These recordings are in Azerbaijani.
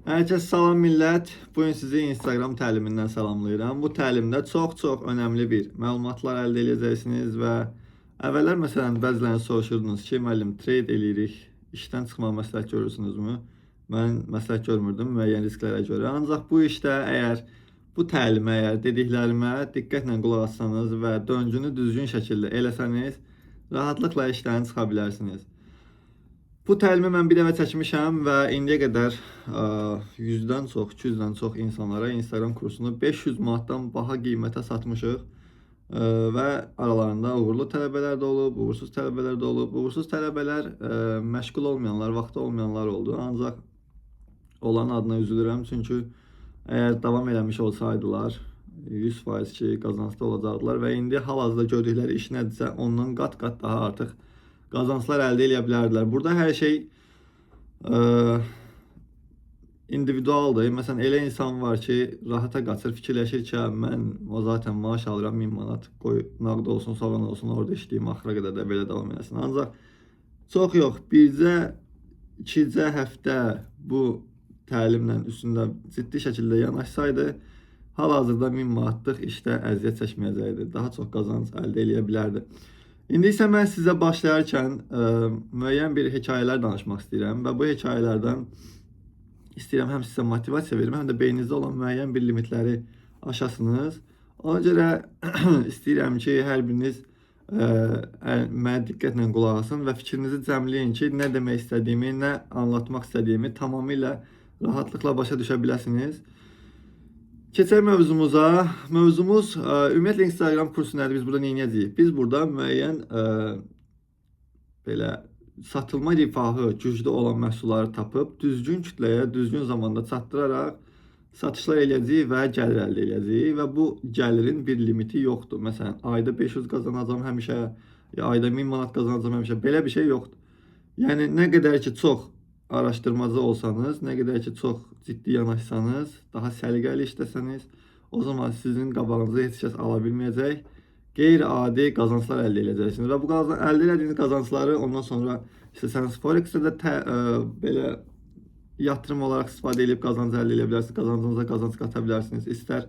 Herkese salam millət. Bugün sizi Instagram təlimindən salamlayıram. Bu təlimdə çox önəmli bir məlumatlar əldə edəcəksiniz və əvvəllər məsələn bəziləriniz soruşurdunuz ki, müəllim trade eləyirik, işdən çıxmaq məsləhət görürsünüzmü? Mən məsləhət görmürdüm müəyyən risklərə görə. Ancaq bu işdə bu təlimə, dediklərimə diqqətlə qulaq assanız və döngünü düzgün şəkildə eləsəniz, rahatlıqla işdən çıxa bilərsiniz. Bu təlimi mən bir dəfə çəkmişəm və indiyə qədər 100-dən çox, 200-dən çox insanlara Instagram kursunu 500 manatdan baha qiymətə satmışıq. Və aralarında uğurlu tələbələr də olub, uğursuz tələbələr də olub. Uğursuz tələbələr məşğul olmayanlar, vaxtı olmayanlar oldu. Ancaq olan adına üzülürəm, çünki əgər davam eləmiş olsaydılar 100% ki, qazancda olacaqdılar və indi hal-hazırda gördükləri iş nədirsə, ondan qat-qat daha artıq qazanclar əldə edə bilərdilər. Burada hər şey individualdır. Məsələn, elə insan var ki, rahata qaçır, fikirləşir ki, mən o zaten maaş alıram 1000 manat, qoy nağd olsun, soğan olsun, orada işləyim, axıra qədər də belə davam eləsin. Ancaq çox yox, bircə, ikicə həftə bu təlimlə üstündə ciddi şəkildə yanaşsaydı, hal-hazırda 1000 manatlıq işdə əziyyət çəkməyəcəkdi. Daha çox qazanc əldə edə bilərdi. İndi isə mən sizə başlayarkən müəyyən bir hekayələr danışmaq istəyirəm və bu hekayələrdən istəyirəm həm sizə motivasiya verim, həm də beyninizdə olan müəyyən bir limitləri aşasınız. Ona görə istəyirəm ki, hər biriniz mənə diqqətlə qulaq asın və fikrinizi cəmləyin ki, nə demək istədiyimi, nə anlatmaq istədiyimi tamamilə rahatlıqla başa düşə biləsiniz. Keçək mövzumuza. Mövzumuz ümumiyyətlə Instagram kursu nədir? Biz burada nə edəcəyik? Biz burada müəyyən belə satılma rifahı güclü olan məhsulları tapıb düzgün kütləyə, düzgün zamanda çatdıraraq satışlar eləyəcəyik və gəlir əldə eləyəcəyik və bu gəlirin bir limiti yoxdur. Məsələn, ayda 500 qazanacağam həmişə, ya ayda 1000 manat qazanacağam həmişə. Belə bir şey yoxdur. Yəni nə qədər ki çox araşdırmacı olsanız, nə qədər ki çox ciddi yanaşsanız, daha səliqəli işləsəniz, o zaman sizin qabağınıza heç kəs ala bilməyəcək, qeyri-adi qazanclar əldə edəcəksiniz və bu əldə etdiyiniz qazancları ondan sonra istəsəniz Forex-də də belə yatırım olaraq istifadə edib qazanc əldə edə bilərsiniz, qazancınıza qazanc qata bilərsiniz. İstər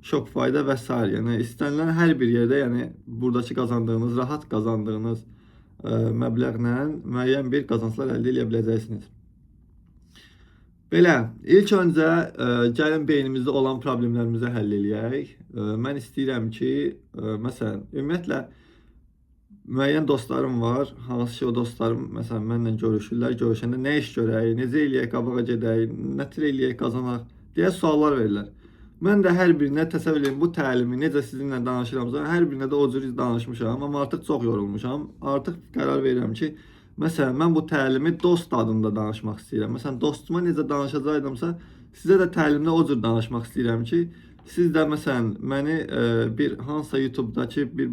Shopify-da və s. Yəni istənilən hər bir yerdə, yəni buradakı qazandığınız, rahat qazandığınız məbləğlə müəyyən bir qazanclar əldə edə biləcəksiniz. Belə, ilk öncə gəlin beynimizdə olan problemlərimizi həll eləyək. Mən istəyirəm ki, məsələn, ümumiyyətlə müəyyən dostlarım var, hansı ki o dostlarım məsələn mənlə görüşürlər, görüşəndə nə iş görək, necə eləyək, qabağa gedək, nə tür eləyək, qazanaq deyə suallar verirlər. Mən də hər birinə təsəvvür edin, bu təlimi necə sizinlə danışıramsa, hər birinə də o cür danışmışam, amma artıq çox yorulmuşam. Artıq qərar verirəm ki, məsələn, mən bu təlimi dost adında danışmaq istəyirəm. Məsələn, dostuma necə danışacaqdımsa, sizə də təlimdə o cür danışmaq istəyirəm ki, siz də məsələn məni bir hansısa YouTube-dakı bir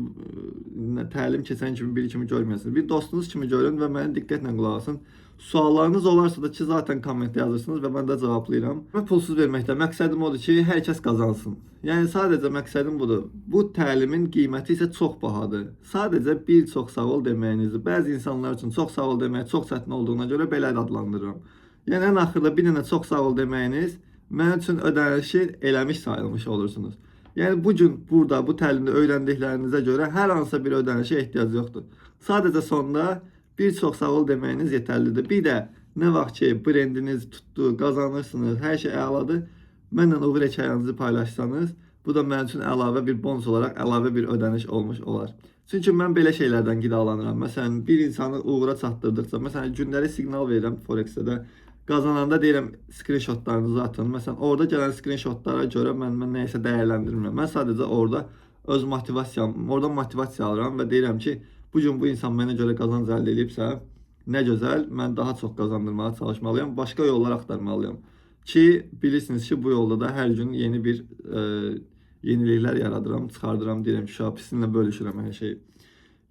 təlim keçən kimi biri kimi görməyəsiniz. Bir dostunuz kimi görün və mənə diqqətlə qulaq asın. Suallarınız olarsa da ki, zaten kommentdə yazırsınız və mən də cavablayıram. Və pulsuz verməkdə məqsədim odur ki, hər kəs qazansın. Yəni sadəcə məqsədim budur. Bu təlimin qiyməti isə çox bahadır. Sadəcə bir çox sağ ol deməyinizi, bəzi insanlar üçün çox sağ ol demək çox çətin olduğuna görə belə adlandırıram. Yəni ən axırda bir dənə çox sağ ol deməyiniz mənim üçün ödənişi eləmiş sayılmış olursunuz. Yəni bu gün burada bu təlimdə öyrəndiklərinizə görə hər hansısa bir ödənişə ehtiyac yoxdur. Sadəcə sonda bir çox sağ ol deməyiniz yetərlidir. Bir də nə vaxt ki brendiniz tutdu, qazanırsınız, hər şey əladır, mənlə uğur hekayənizi paylaşsanız, bu da mənim üçün əlavə bir bonus olaraq əlavə bir ödəniş olmuş olar. Çünki mən belə şeylərdən qidalanıram. Məsələn, bir insanı uğura çatdırdıqca, məsələn, gündəlik siqnal verirəm Forex-də də, qazananda deyirəm screenshotlarınızı atın. Məsələn, orada gələn screenshotlara görə mən nəyəsə dəyərləndirmirəm. Mən sadəcə orada öz oradan motivasiya alıram və deyirəm ki, bu gün bu insan mənə görə qazanc əldə edibsə, nə gözəl, mən daha çox qazandırmağa çalışmalıyam, başqa yollar axtarmalıyam. Ki, bilirsiniz ki, bu yolda da hər gün yeni bir yeniliklər yaradıram, çıxardıram, deyirəm ki, sizinlə bölüşürəm hər şeyi.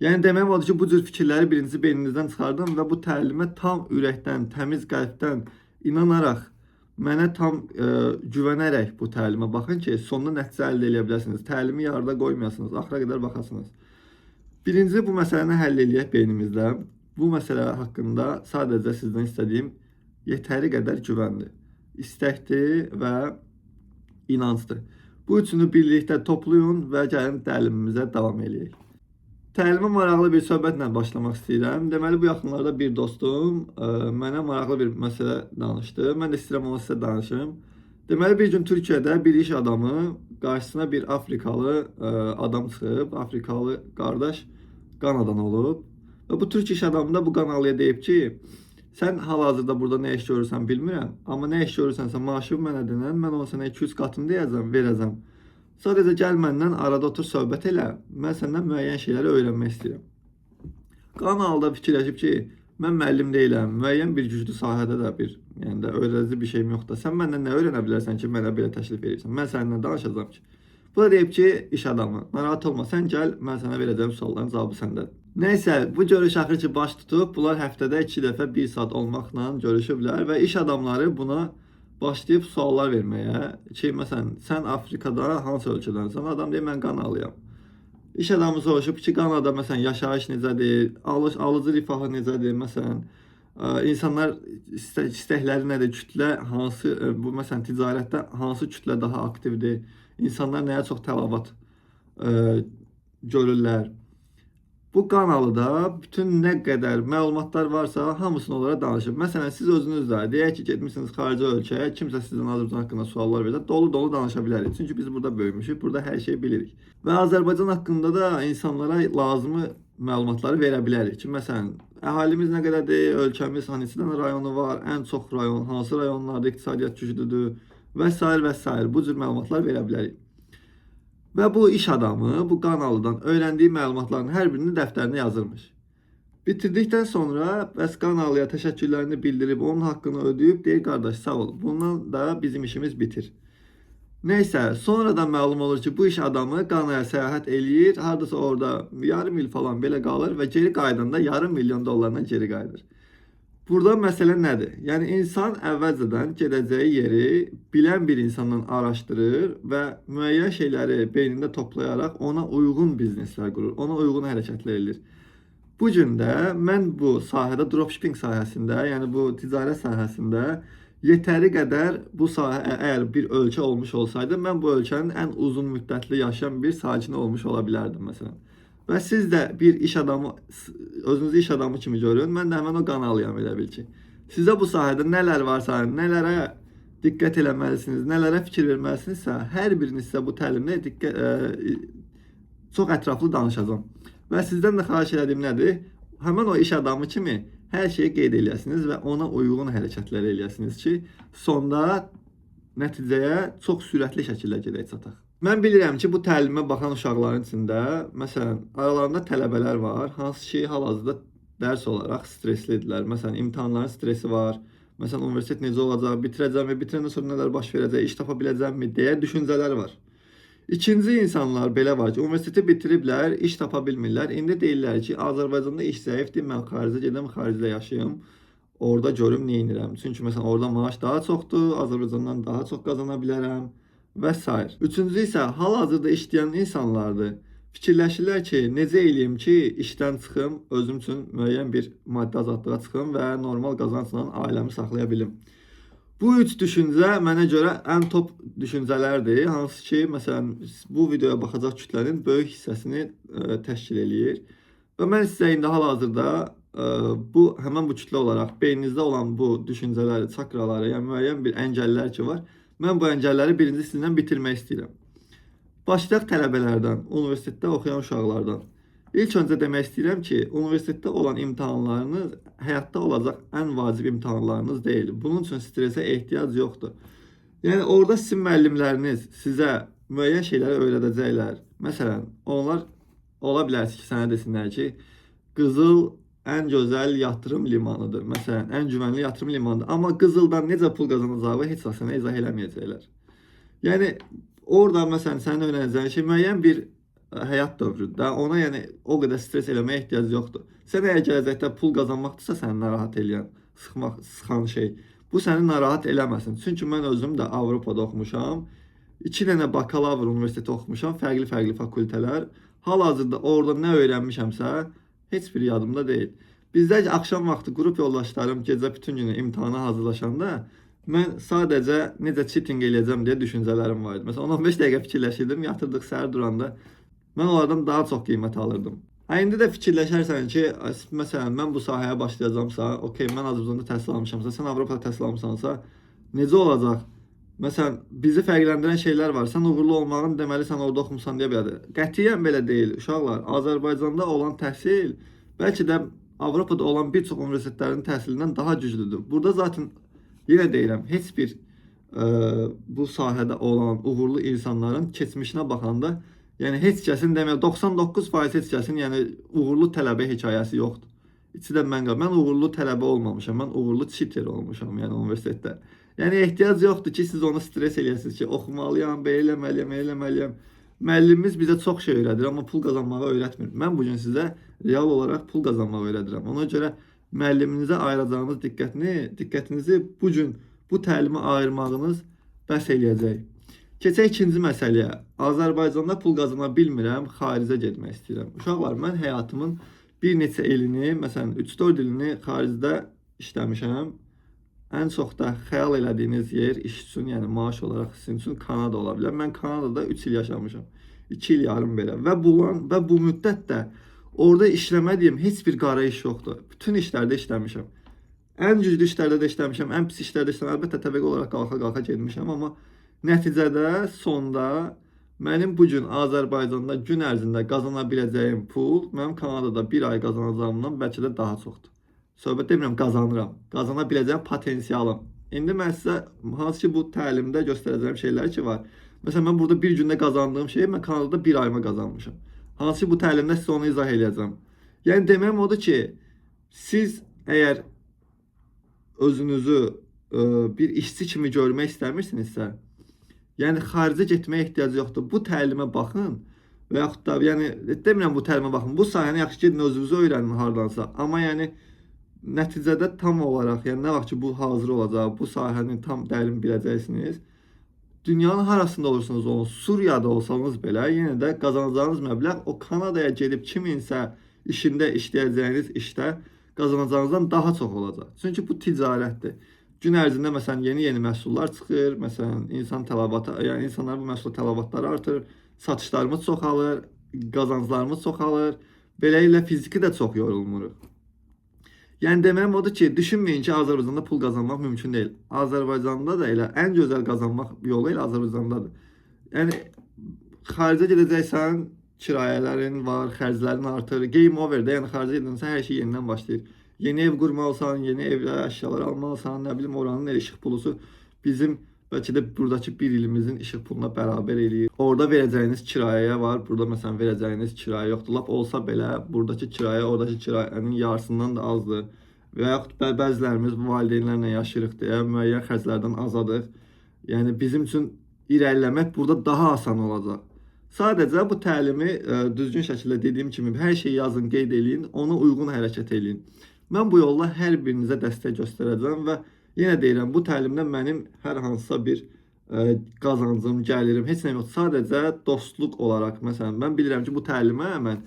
Yəni deməyim odur ki, bu cür fikirləri birinci beyninizdən çıxardım və bu təlimə tam ürəkdən, təmiz qəlbdən inanaraq, mənə tam güvənərək bu təlimə baxın ki, sonunda nəticə əldə edə biləsiniz. Təlimi yarıda qoymayasınız, axıra qədər baxasınız. Birinci bu məsələni həll eləyək beynimizdə. Bu məsələ haqqında sadəcə sizdən istədiyim yetəri qədər güvəndir. istəkdir və inancdır. Bu üçünü birlikdə toplayın və gəlin təlimimizə davam edək. Təlimə maraqlı bir söhbətlə başlamaq istəyirəm. Deməli, bu yaxınlarda bir dostum mənə maraqlı bir məsələ danışdı. Mən də istəyirəm onu sizə danışım. Deməli, bir gün Türkiyədə bir iş adamı qarşısına bir Afrikalı adam çıxıb, Afrikalı qardaş Qanadan olub. Və bu Türk iş adamı da bu Qanalıya deyib ki, sən hal-hazırda burada nə iş görürsən bilmirəm, amma nə iş görürsənsə maaşını mənə denən, mən onu sənə 200 qatını deyəcəm, verəcəm. Sadəcə gəl məndən arada otur söhbət elə, mən səndən müəyyən şeyləri öyrənmək istəyirəm. Qanalıda fikirləşib ki, mən müəllim deyiləm, müəyyən bir güclü sahədə də yəni də öyrədici bir şeyim yoxdur. Sən məndən nə öyrənə bilərsən ki, mənə belə təklif edirsən? Mən səninlə danışacağam ki. Bu da deyib ki, iş adamı, narahat olma, sən gəl, mən sənə verəcəm sualların cavabı səndədir. Nəysə, bu görüş axır ki, baş tutub, bunlar həftədə 2 dəfə 1 saat olmaqla görüşüblər və iş adamları buna başlayıb suallar verməyə ki, məsələn, sən Afrikada hansı ölkədənsən? Adam deyir, mən Qanalıyam. İş adamı soruşub ki, Qanada məsələn yaşayış necədir, alıcı rifahı necədir, məsələn, insanlar istəkləri nədir, kütlə hansı, bu məsələn ticarətdə hansı kütlə daha aktivdir, insanlar nəyə çox tələbat görürlər. Bu Qanalıda bütün nə qədər məlumatlar varsa hamısını onlara danışıb. Məsələn, siz özünüz də deyək ki, getmişsiniz xarici ölkəyə, kimsə sizdən Azərbaycan haqqında suallar verir, dolu-dolu danışa bilərik. Çünki biz burada böyümüşük, burada hər şeyi bilirik. Və Azərbaycan haqqında da insanlara lazımı məlumatları verə bilərik ki, məsələn, əhalimiz nə qədərdir, ölkəmiz hansı rayonu var, ən çox rayon, hansı rayonlarda iqtisadiyyat güclüdür və s. və s. bu cür məlumatlar verə bilərik. Və bu iş adamı bu Qanalıdan öyrəndiyi məlumatların hər birini dəftərinə yazırmış. Bitirdikdən sonra bəs Qanalıya təşəkkürlərini bildirib, onun haqqını ödəyib, deyir, qardaş sağ ol, bundan da bizim işimiz bitir. Neysə, sonradan məlum olur ki, bu iş adamı Qanaya səyahət eləyir, hardasa orada yarım il falan belə qalır və geri qaydanda yarım milyon dollarla geri qayıdır. Burada məsələ nədir? Yəni insan əvvəlcədən gedəcəyi yeri bilən bir insandan araşdırır və müəyyən şeyləri beynində toplayaraq ona uyğun bizneslər qurur, ona uyğun hərəkətlər edir. Bu gün də mən bu sahədə, dropshipping sahəsində, yəni bu ticarət sahəsində yetəri qədər bu sahə əgər bir ölkə olmuş olsaydı, mən bu ölkənin ən uzun müddətli yaşayan bir sakini olmuş ola bilərdim məsələn. Və siz də bir iş adamı, özünüzü iş adamı kimi görün, mən də həmən o Qanalıyam elə bil ki. Sizə bu sahədə nələr varsa, nələrə diqqət eləməlisiniz, nələrə fikir verməlisinizsə, hər biriniz sizə bu təlimdə çox ətraflı danışacağım. Və sizdən də xahiş elədiyim nədir? Həmən o iş adamı kimi hər şeyi qeyd eləyəsiniz və ona uyğun hərəkətlər eləyəsiniz ki, sonda nəticəyə çox sürətli şəkildə gedək çataq. Mən bilirəm ki, bu təlimə baxan uşaqların içində, məsələn, aralarında tələbələr var, hansı ki, hal-hazırda dərs olaraq streslidirlər. Məsələn, imtahanların stresi var, məsələn, universitet necə olacaq, bitirəcəm və bitirəndən sonra nələr baş verəcək, iş tapa biləcəmmi deyə düşüncələr var. İkinci insanlar belə var ki, universiteti bitiriblər, iş tapa bilmirlər. İndi deyirlər ki, Azərbaycanda iş zəifdir, mən xaricə gedəm, xaricdə yaşayım, orada görüm nə edirəm. Çünki məsələn, orada maaş daha çoxdur, Azərbaycandan daha çox qazana bilərəm və s. Üçüncü isə hal-hazırda işləyən insanlardır. Fikirləşirlər ki, necə eləyim ki, işdən çıxım, özüm üçün müəyyən bir maddi azadlığa çıxım və normal qazancla ailəmi saxlaya bilim. Bu üç düşüncə mənə görə ən top düşüncələrdir, hansı ki, məsələn, bu videoya baxacaq kütlənin böyük hissəsini təşkil eləyir. Və mən sizə indi hal-hazırda həmən bu kütlə olaraq beyninizdə olan bu düşüncələri, çakraları, yəni müəyyən bir əngəllər ki var, mən bu əngəlləri birinci sizinlə bitirmək istəyirəm. Başlayaq tələbələrdən, universitetdə oxuyan uşaqlardan. İlk öncə demək istəyirəm ki, universitetdə olan imtahanlarınız həyatda olacaq ən vacib imtahanlarınız deyil. Bunun üçün stresə ehtiyac yoxdur. Yəni, orada sizin müəllimləriniz sizə müəyyən şeyləri öyrədəcəklər. Məsələn, onlar ola bilər ki, sənə desinlər ki, Qızıl ən gözəl yatırım limanıdır. Məsələn, ən güvənli yatırım limanıdır. Amma Qızıldan necə pul qazanacağı heç vaxt sənə izah eləməyəcəklər. Yəni, orada məsələn, sənin öyrənəcəyin şey müəyyən bir həyat dövründə ona yəni o qədər stres eləməyə ehtiyac yoxdur. Sən əgər gələcəkdə pul qazanmaqdırsa səni narahat eləyən, sıxan şey, bu səni narahat eləməsin. Çünki mən özüm də Avropada oxumuşam. 2 dənə bakalavr universiteti oxumuşam, fərqli fakültələr. Hal-hazırda orada nə öyrənmişəmsə, heç bir yadımda deyil. Bizdə axşam vaxtı qrup yoldaşlarım gecə bütün günü imtahana hazırlaşanda Mən sadəcə necə cheating eləyəcəm deyə düşüncələrim var idi. Məsələn, 10-15 dəqiqə fikirləşirdim, yatırdıq səhər duranda. Mən onlardan daha çox qiymət alırdım. İndi də fikirləşərsən ki, məsələn, mən bu sahəyə başlayacağamsa, okey, mən Azərbaycanda təhsil almışamsa, sən Avropada təhsil almısansa, necə olacaq? Məsələn, bizi fərqləndirən şeylər var. Sən uğurlu olmağın deməli sən orada oxumusan deyə belədir. Qətiyyən belə deyil. Uşaqlar, Azərbaycanda olan təhsil bəlkə də Avropada olan bir çox universitetlərin təhsilindən daha güclüdür. Burada zaten yenə deyirəm, heç bir bu sahədə olan uğurlu insanların keçmişinə baxanda, yəni heç kəsin demək 99% heç kəsin yəni uğurlu tələbə hekayəsi yoxdur. İçindən mən uğurlu tələbə olmamışam, mən uğurlu cheater olmuşam yəni universitetdə. Yəni ehtiyac yoxdur ki, siz onu stres eləyəsiniz ki, oxumalıyam, belə eləməliyəm, elə eləməliyəm. Müəllimimiz bizə çox şey öyrədir, amma pul qazanmağı öyrətmir. Mən bugün sizə real olaraq pul qazanmağı öyrədirəm. Ona görə müəlliminizə ayıracağınız diqqətinizi bugün bu təlimə ayırmağınız bəs eləyəcək. Keçək ikinci məsələyə. Azərbaycanda pul qazana bilmirəm, xaricə getmək istəyirəm. Uşaqlar, mən həyatımın bir neçə ilini, məsələn 3-4 ilini xaricdə işləmişəm. Ən çox da xəyal elədiyiniz yer iş üçün, yəni maaş olaraq sizin üçün Kanada ola bilər. Mən Kanadada 3 il yaşamışam. 2 il yarım belə. Və bu müddətdə orada işləmədiyim heç bir qara iş yoxdur. Bütün işlərdə işləmişəm. Ən güclü işlərdə də işləmişəm, ən pis işlərdə işləmişəm. Əlbəttə təbəqə olaraq qalxa-qalxa getmişəm, amma nəticədə sonda mənim bu gün Azərbaycanda gün ərzində qazana biləcəyim pul mənim Kanadada bir ay qazanacağımdan bəlkə də daha çoxdur. Söhbət demirəm qazanıram. Qazana biləcəyim potensialım. İndi mən sizə hansı ki bu təlimdə göstərəcəyim şeylər ki var. Məsələn, mən burada bir gündə qazandığım şeyi mən Kanadada bir ayıma qazanmışam. Hansı ki bu təlimdə sizə onu izah edəcəm. Yəni deməyim odur ki, siz əgər özünüzü bir işçi kimi görmək istəmirsinizsə, yəni xaricə getməyə ehtiyac yoxdur. Bu təlimə baxın və yaxud da yəni demirəm bu təlimə baxın. Bu sahəni yaxşı gedin özünüzü öyrənin hardansa. Amma yəni nəticədə tam olaraq, yəni nə vaxt ki bu hazır olacaq, bu sahəni tam dərin biləcəksiniz. Dünyanın harasında olursanız olun, Suriyada olsanız belə, yenə də qazanacağınız məbləğ o Kanadaya gedib kiminsə işində işləyəcəyiniz işdə qazanacağınızdan daha çox olacaq. Çünki bu ticarətdir. Gün ərzində məsələn yeni məhsullar çıxır, məsələn yəni insanlar bu məhsul tələbatları artır, satışlarımız çoxalır, qazanclarımız çoxalır. Beləliklə fiziki də çox yorulmuruq. Yəni deməyim odur ki, düşünməyin ki, Azərbaycanda pul qazanmaq mümkün deyil. Azərbaycanda da elə ən gözəl qazanmaq yolu elə Azərbaycandadır. Yəni xaricə gedəcəksən, kirayələrin var, xərclərin artır, game over-də, yəni xaricə gedənsə hər şey yenidən başlayır. Yeni ev qurmalısan, yeni evlə əşyalar almalısan, nə bilim oranın işıq pulusu bizim bəlkə də buradakı bir ilimizin işıq puluna bərabər eləyir. Orada verəcəyiniz kirayəyə var, burada məsələn verəcəyiniz kirayə yoxdur. Lap olsa belə buradakı kirayə oradakı kirayənin yarısından da azdır. Və yaxud bəzilərimiz valideynlərlə yaşayırıq deyə müəyyən xərclərdən azadıq. Yəni bizim üçün irəliləmək burada daha asan olacaq. Sadəcə bu təlimi düzgün şəkildə dediyim kimi hər şeyi yazın, qeyd eləyin, ona uyğun hərəkət eləyin. Mən bu yolla hər birinizə dəstək göstərəcəm və yenə deyirəm, bu təlimdə mənim hər hansısa bir qazancım, gəlirim, heç nə yox. Sadəcə dostluq olaraq, məsələn, mən bilirəm ki, bu təlimə mən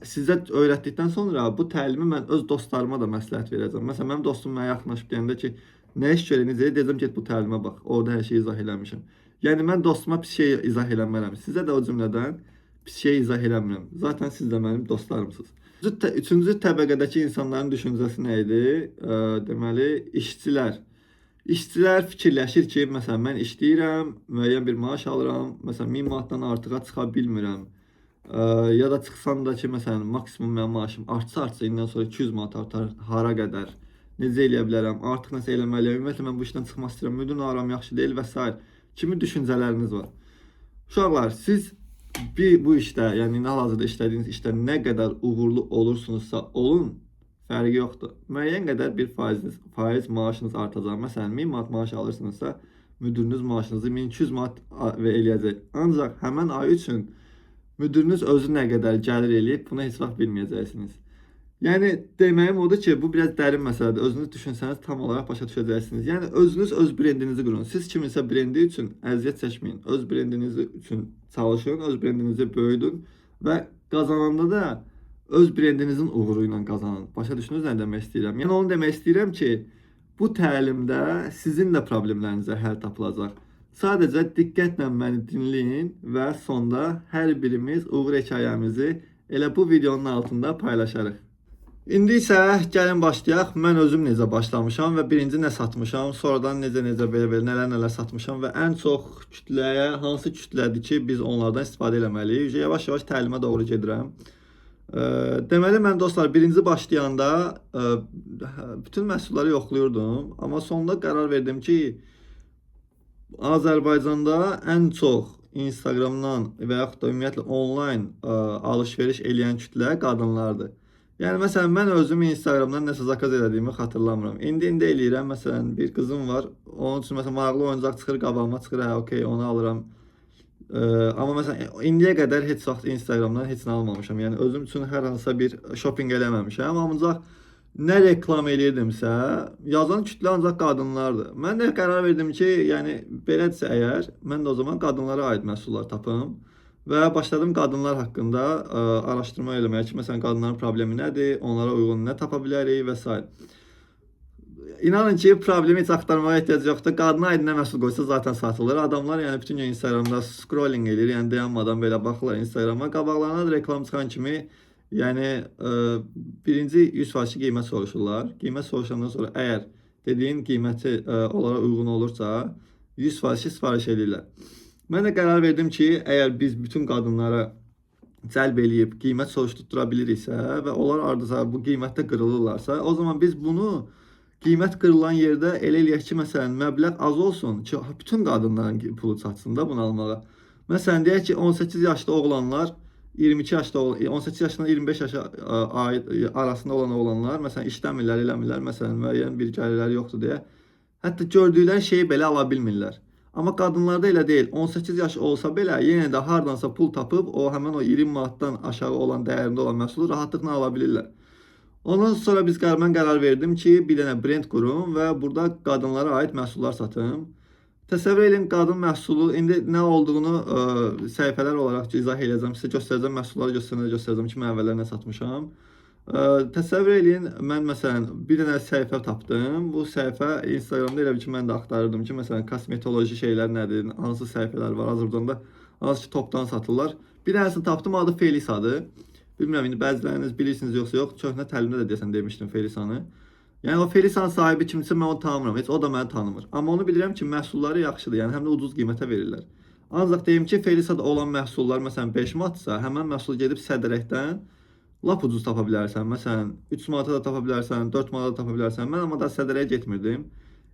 sizə öyrətdikdən sonra bu təlimi mən öz dostlarıma da məsləhət verəcəm. Məsələn, mənim dostum mənə yaxınlaşıb deyəndə ki, nə iş görək, necə deyəcəm ki, bu təlimə bax, orada hər şeyi izah eləmişəm. Yəni mən dostuma pis şey izah eləmərəm. Sizə də o cümlədən pis şey izah eləmirəm. Zaten siz də mənim dostlarımsınız. Üçüncü təbəqədəki insanların düşüncəsi nə idi? Deməli, işçilər. İşçilər fikirləşir ki, məsələn, mən işləyirəm, müəyyən bir maaş alıram, məsələn, 1000 manatdan artığa çıxa bilmirəm. Ya da çıxsam da ki, məsələn, maksimum mənim maaşım artsa, indən sonra 200 manat artar, hara qədər, necə eləyə bilərəm, artıq nəsə eləməliyəm, ümumiyyətlə mən bu işdən çıxmaq istəyirəm, müdür aram yaxşı deyil və s. kimi düşüncələriniz var. Uşaqlar, siz bu işdə, yəni hal-hazırda işlədiyiniz işdə nə qədər uğurlu olursunuzsa olun, fərqi yoxdur. Müəyyən qədər bir faiz maaşınız artacaq. Məsələn, 1000 manat maaş alırsınızsa, müdürünüz maaşınızı 1200 manat eləyəcək. Ancaq həmən ay üçün müdürünüz özü nə qədər gəlir eləyib, bunu heç vaxt bilməyəcəksiniz. Yəni deməyim odur ki, bu biraz dərin məsələdir. Özünüz düşünsəniz tam olaraq başa düşəcəksiniz. Yəni özünüz öz brendinizi qurun. Siz kiminsə brendi üçün əziyyət çəkməyin. Öz brendiniz üçün çalışın, öz brendinizi böyüdün və qazananda da öz brendinizin uğuru ilə qazanın. Başa düşdünüz nə demək istəyirəm? Yəni onu demək istəyirəm ki, Bu təlimdə sizin də problemlərinizə həll tapılacaq. Sadəcə diqqətlə məni dinləyin və sonda hər birimiz uğur hekayəmizi elə bu videonun altında paylaşarıq. İndi isə gəlin başlayaq. Mən özüm necə başlamışam və birinci nə satmışam, sonradan necə belə nələr satmışam və ən çox kütləyə hansı kütlədir ki, biz onlardan istifadə etməliyik. Yavaş-yavaş təlimə doğru gedirəm. Deməli mən dostlar birinci başlayanda bütün məhsulları yoxlayırdım, amma sonunda qərar verdim ki, Azərbaycanda ən çox Instagramdan və yaxud da ümumiyyətlə onlayn alış-veriş eləyən kütlə qadınlardır. Yəni məsələn mən özüm Instagramdan nəsə zakaz elədiyimi xatırlamıram. İndi eləyirəm. Məsələn bir qızım var. Onun üçün məsələn maraqlı oyuncaq çıxır qabağıma, çıxır, hə okey, onu alıram. Amma məsələn indiyə qədər heç vaxt Instagramdan heç nə almamışam. Yəni özüm üçün hər hansısa bir shopping eləməmişəm. Ancaq nə reklam eləyirdimsə, yazan kütlə ancaq qadınlardır. Mən də qərar verdim ki, yəni belədirsə əgər, mən də o zaman qadınlara aid məhsullar tapım və başladım qadınlar haqqında araşdırma eləməyə ki, məsələn qadınların problemi nədir, onlara uyğun nə tapa bilərik və s. İnanın ki, problemi heç axtarmağa ehtiyac yoxdur. Qadına aid nə məhsul qoysa zaten satılır. Adamlar yəni bütün gün Instagramda scrolling edir, yəni dayanmadan belə baxırlar Instagrama. Qabaqlarına da reklam çıxan kimi, yəni birinci 100% qiymət soruşurlar. Qiymət soruşandan sonra əgər dediyin qiyməti onlara uyğun olursa, 100% sifariş edirlər. Mən də qərar verdim ki, əgər biz bütün qadınlara cəlb eləyib qiymət soruşdura biliriksə və onlar ardınca bu qiymətdə qırılırlarsa, o zaman biz bunu qiymət qırılan yerdə elə eləyək ki, məsələn, məbləğ az olsun ki, bütün qadınların pulu çatsın da bunu almağa. Məsələn, deyək ki, 18 yaşlı oğlanlar, 22 yaşlı, 18 yaşından 25 yaşa arasında olan oğlanlar, məsələn, işləmirlər, eləmirlər, məsələn, müəyyən bir gəlirləri yoxdur deyə, hətta gördükləri şeyi belə ala bilmirlər. Amma qadınlarda elə deyil. 18 yaş olsa belə, yenə də hardansa pul tapıb, o həmən o 20 manatdan aşağı olan dəyərində olan məhsulu rahatlıqla ala bilirlər. Ondan sonra mən qərar verdim ki, bir dənə brend qurum və burada qadınlara aid məhsullar satım. Təsəvvür edin, qadın məhsulu indi nə olduğunu səhifələr olaraq izah edəcəm. Sizə göstərəcəm, məhsulları göstərəcəm ki, mən əvvəllər nə satmışam. Təsəvvür edin, mən məsələn bir dənə səhifə tapdım. Bu səhifə Instagramda elə bir ki, mən də axtarırdım ki, məsələn kosmetoloji şeylər nədir, hansı səhifələr var Azərbaycanda, hansı ki topdan satırlar. Bir dənəsini tapdım, adı Felisadır. Bilmirəm, indi bəziləriniz bilirsiniz yoxsa yox, köhnə təlimdə də deyəsən demişdim Felisanı. Yəni o Felisanın sahibi kimsə mən onu tanımıram, heç o da məni tanımır. Amma onu bilirəm ki, məhsulları yaxşıdır, yəni həm də ucuz qiymətə verirlər. Ancaq deyim ki, Felisada olan məhsullar məsələn 5 manatsa, həmən məhsul gedib Sədərəkdən lap ucuz tapa bilərsən. Məsələn 3 manata da tapa bilərsən, 4 manata da tapa bilərsən. Mən amma da Sədərəyə getmirdim.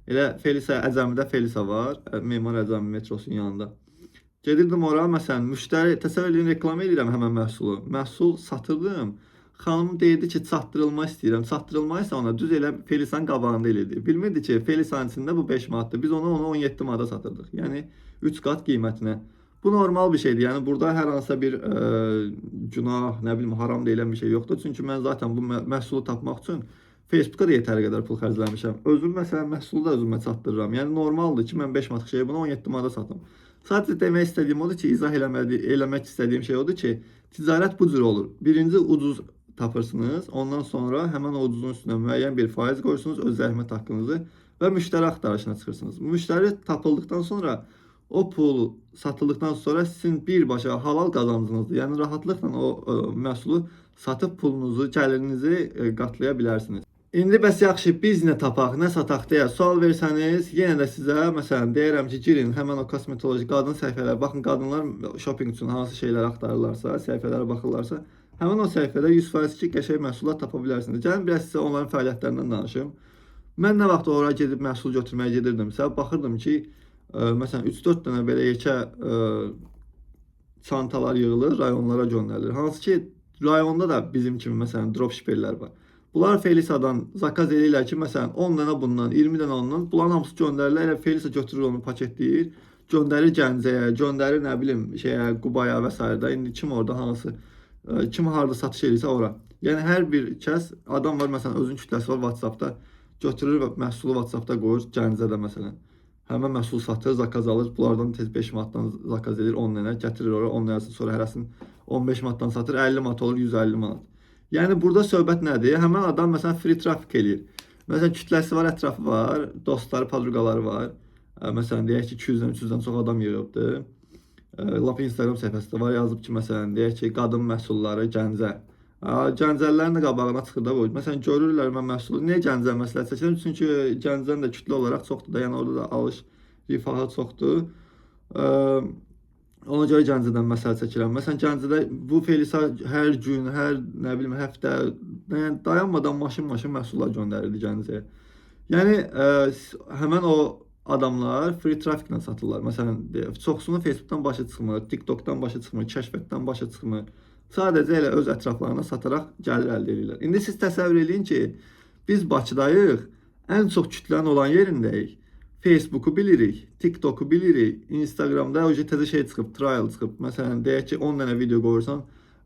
Elə Felisa, Əcəmidə Felisa var, Memar Əcəmi metrosunun yanında. Gedirdim ora, məsələn, müştəri, təsəvvür edin, reklam edirəm həmən məhsulu. Məhsul satırdım. Xanım deyirdi ki, çatdırılma istəyirəm. Çatdırılma isə ona düz elə Felisanın qabağında eləyirdi. Bilmirdi ki, Felisanın içində bu 5 manatdır. Biz onu 17 manata satırdıq. Yəni 3 qat qiymətinə. Bu normal bir şeydir. Yəni burada hər hansısa bir günah, nə bilim, haram deyilən bir şey yoxdur. Çünki mən zaten bu məhsulu tapmaq üçün Facebook'a da yetəri qədər pul xərcləmişəm. Özüm məsələn məhsulu da özümə çatdırıram. Yəni normaldır ki, mən 5 manat şeyi bunu 17 manata satım. Sadəcə demək istədiyim odur ki, izah eləmək istədiyim şey odur ki, ticarət bu cür olur. Birinci ucuz tapırsınız, ondan sonra həmən o ucuzun üstünə müəyyən bir faiz qoyursunuz, öz zəhmət haqqınızı və müştəri axtarışına çıxırsınız. Müştəri tapıldıqdan sonra, o pul satıldıqdan sonra sizin birbaşa halal qazancınızdır. Yəni rahatlıqla o məhsulu satıb pulunuzu, gəlirinizi qatlaya bilərsiniz. İndi bəs yaxşı, biz nə tapaq, nə sataq deyə sual versəniz, yenə də sizə məsələn deyirəm ki, girin həmən o kosmetoloji qadın səhifələrə, baxın qadınlar shopping üçün hansı şeylər axtarırlarsa, səhifələrə baxırlarsa, həmən o səhifədə 100% ki, qəşəng məhsullar tapa bilərsiniz. Gəlin biraz sizə onların fəaliyyətlərindən danışım. Mən nə vaxt ora gedib məhsul götürməyə gedirdimsə, baxırdım ki, məsələn 3-4 dənə belə yekə çantalar yığılır, rayonlara göndərilir. Hansı ki, rayonda da bizim kimi məsələn dropshipperlər var. Bunlar Felisa'dan zakaz edirlər ki, məsələn 10 dənə bundan, 20 dənə ondan, bunların hamısı göndərilir. Elə Felisa götürür onu, paketləyir, göndərir Gəncəyə, göndərir nə bilim şeyə, Qubaya və s. İndi kim orada hansı, kim harda satış edirsə ora. Yəni hər bir kəs, adam var məsələn özün kütləsi var WhatsAppda, götürür və məhsulu WhatsAppda qoyur Gəncədə məsələn. Həmən məhsul satır, zakaz alır, bunlardan tez 5 manatdan zakaz edir 10 dənə, gətirir ora 10 dənəsini, sonra hərəsini 15 manatdan satır, 50 manat olur, 150 manat. Yəni burada söhbət nədir? Həmən adam məsələn free traffic eləyir. Məsələn, kütləsi var, ətrafı var, dostları, podruqaları var. Məsələn, deyək ki, 200-dən 300-dən çox adam yığıbdır. Lap Instagram səhifəsində var, yazıb ki, məsələn, deyək ki, qadın məhsulları Gəncə. Gəncəlilərin də qabağına çıxır da bu. Məsələn, görürlər mən məhsulu. Niyə Gəncə məsləhət seçirəm? Çünki Gəncənin də kütlə olaraq çoxdur da, yəni orada da alış rifahı çoxdur. Ona görə Gəncədən məsəl çəkirəm. Məsələn, Gəncədə bu Felisa hər gün, hər nə bilim həftə, yəni dayanmadan maşın məhsullar göndərirdi Gəncəyə. Yəni həmin o adamlar free trafficlə satırlar. Məsələn, çoxsunu Facebookdan başa çıxmır, TikTokdan başa çıxmır, kəşfiyyatdan başa çıxmır. Sadəcə elə öz ətraflarına sataraq gəlir əldə edirlər. İndi siz təsəvvür edin ki, biz Bakıdayıq, ən çox kütlənin olan yerindəyik. Facebook'u bilirik, TikTok'u bilirik, Instagram'da o təzə şey çıxıb, trial çıxıb. Məsələn, deyək ki, 10 dənə video qoyursan,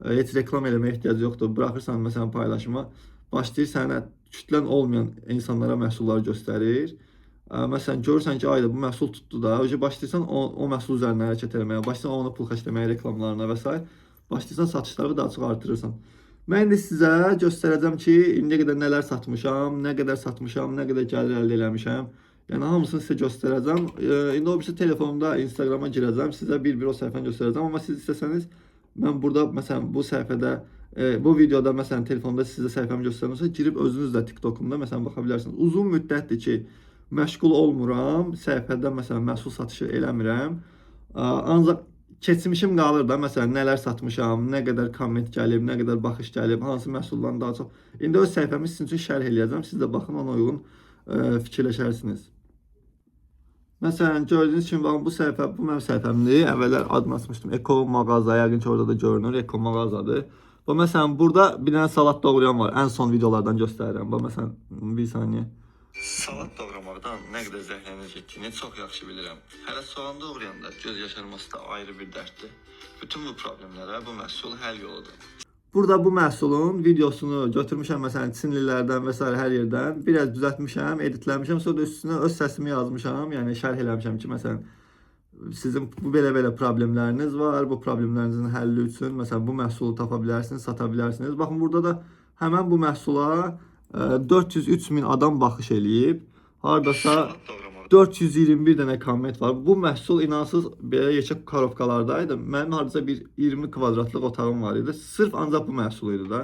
heç reklam eləməyə ehtiyac yoxdur. Buraxırsan məsələn paylaşıma, başlayır sənə kütlən olmayan insanlara məhsullar göstərir. Məsələn, görürsən ki, ayda bu məhsul tutdu da, başlayırsan o məhsul üzərinə hərəkət etməyə, başlayırsan ona pul xərcləməyə reklamlarına və s. Başlayırsan satışları daha çox artırırsan. Mən indi sizə göstərəcəm ki, indiyə qədər nələr satmışam, nə qədər gəlir əldə eləmişəm. Yəni hamısını sizə göstərəcəm. İndi o birisi telefonumda Instagrama girəcəm, sizə bir-bir o səhifəni göstərəcəm. Amma siz istəsəniz, mən burada məsələn bu səhifədə, bu videoda məsələn telefonda sizə səhifəmi göstərmişsə, girib özünüz də TikTokumda məsələn baxa bilərsiniz. Uzun müddətdir ki, məşğul olmuram, səhifədə məsələn məhsul satışı eləmirəm. Ancaq keçmişim qalır da, məsələn nələr satmışam, nə qədər komment gəlib, nə qədər baxış gəlib, hansı məhsuldan daha çox. İndi öz səhifəmi sizin üçün şərh eləyəcəm. Siz də baxın, ona uyğun fikirləşərsiniz. Məsələn, gördüyünüz kimi baxın, bu səhifə, bu mənim səhifəmdir. Əvvəllər adını açmışdım. Eko mağaza, yəqin ki orada da görünür. Eko mağazadır. Və məsələn, burada bir dənə salat doğrayan var. Ən son videolardan göstərirəm. Və məsələn, bir saniyə. Salat doğramaqdan nə qədər zəhlənəcəyini çox yaxşı bilirəm. Hələ soğan doğrayanda göz yaşarması da ayrı bir dərddir. Bütün bu problemlərə bu məhsul həll yoludur. Burada bu məhsulun videosunu götürmüşəm, məsələn, Çinlilərdən və s. hər yerdən. Biraz düzəltmişəm, editləmişəm, sonra da üstünə öz səsimi yazmışam. Yəni şərh eləmişəm ki, məsələn, sizin bu belə problemləriniz var. Bu problemlərinizin həlli üçün məsələn bu məhsulu tapa bilərsiniz, sata bilərsiniz. Baxın, burada da həmin bu məhsula 403 min adam baxış eləyib. Hardasa 421 dənə komment var. Bu məhsul inansız belə yekə korovkalardaydı. Mənim hardasa bir 20 kvadratlıq otağım var idi. Sırf ancaq bu məhsul idi da.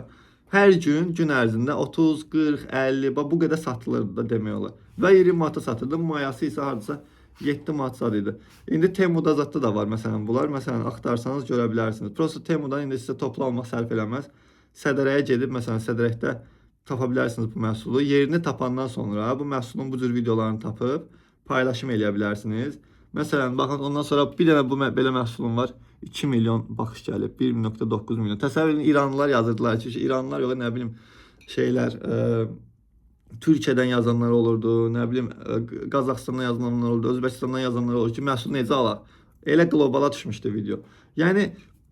Hər gün ərzində 30, 40, 50 bu qədər satılırdı da demək olar. Və 20 manata satırdım. Mayası isə hardasa 7 manat zad idi. İndi Temuda zadda da var məsələn bunlar. Məsələn, axtarsanız görə bilərsiniz. Prosta Temudan indi sizə toplu almaq sərf eləməz. Sədərəyə gedib, məsələn, Sədərəkdə tapa bilərsiniz bu məhsulu. Yerini tapandan sonra bu məhsulun bu cür videolarını tapıb paylaşım eləyə bilərsiniz. Məsələn, baxın, ondan sonra bir dənə bu belə məhsulum var. 2 milyon baxış gəlib, 1.9 milyon. Təsəvvür edin, İranlılar yazırdılar ki, İranlılar yox, nə bilim şeylər, Türkiyədən yazanlar olurdu, nə bilim Qazaxıstandan yazanlar olurdu, Özbəkistandan yazanlar olurdu ki, məhsul necə alaq? Elə qlobala düşmüşdü video. Yəni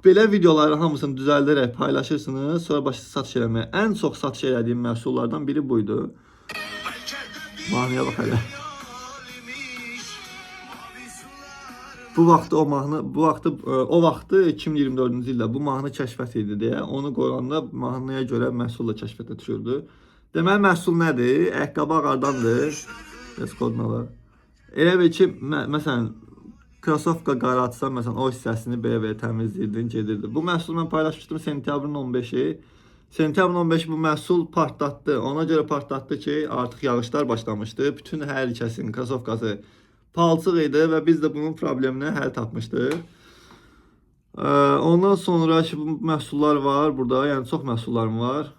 belə videoları hamısını düzəldərək paylaşırsınız, sonra başlayırsınız satış eləməyə. Ən çox satış elədiyim məhsullardan biri buydu. Mahnıya bax hələ. Bu vaxtı o vaxtı 2024-cü ildə bu mahnı kəşfiyyat idi deyə onu qoyanda mahnıya görə məhsul da kəşfiyyata düşürdü. Deməli məhsul nədir? Ayaqqabı ağardandır. Bəs koduna var. Elə bil ki, məsələn, krasovka qaratsan, məsələn, o hissəsini belə təmizləyirdin, gedirdi. Bu məhsulu mən paylaşmışdım sentyabrın 15-i. Sentyabrın 15-i bu məhsul partlatdı. Ona görə partlatdı ki, artıq yağışlar başlamışdı. Bütün hər kəsin krasovkası palçıq idi və biz də bunun probleminə həll tapmışdıq. Ondan sonra ki, bu məhsullar var burada, yəni çox məhsullarım var.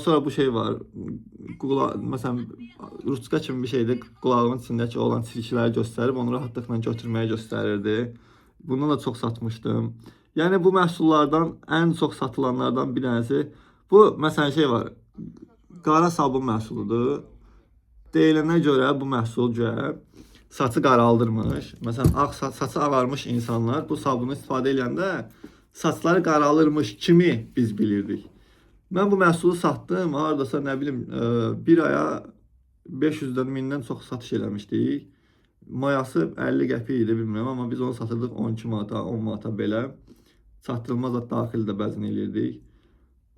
Sonra bu şey var. Məsələn, ruçka kimi bir şeydir. Qulağımın içindəki olan çirkləri göstərib, onu rahatlıqla götürməyə göstərirdi. Bundan da çox satmışdım. Yəni bu məhsullardan ən çox satılanlardan bir tanəsi. Bu məsələn şey var. Qara sabun məhsuludur. Deyilənə görə bu məhsul saçı qaraldırmış. Məsələn, saçı ağarmış insanlar bu sabunu istifadə edəndə saçları qaralırmış kimi biz bilirdik. Mən bu məhsulu satdım. Hardasa nə bilim bir aya 500-dən 1000-dən çox satış eləmişdik. Mayası 50 qəpik idi, bilmirəm, amma biz onu satırdıq 12 manata, 10 manata belə. Çatdırılmaz daxil də bəzən eləyirdik.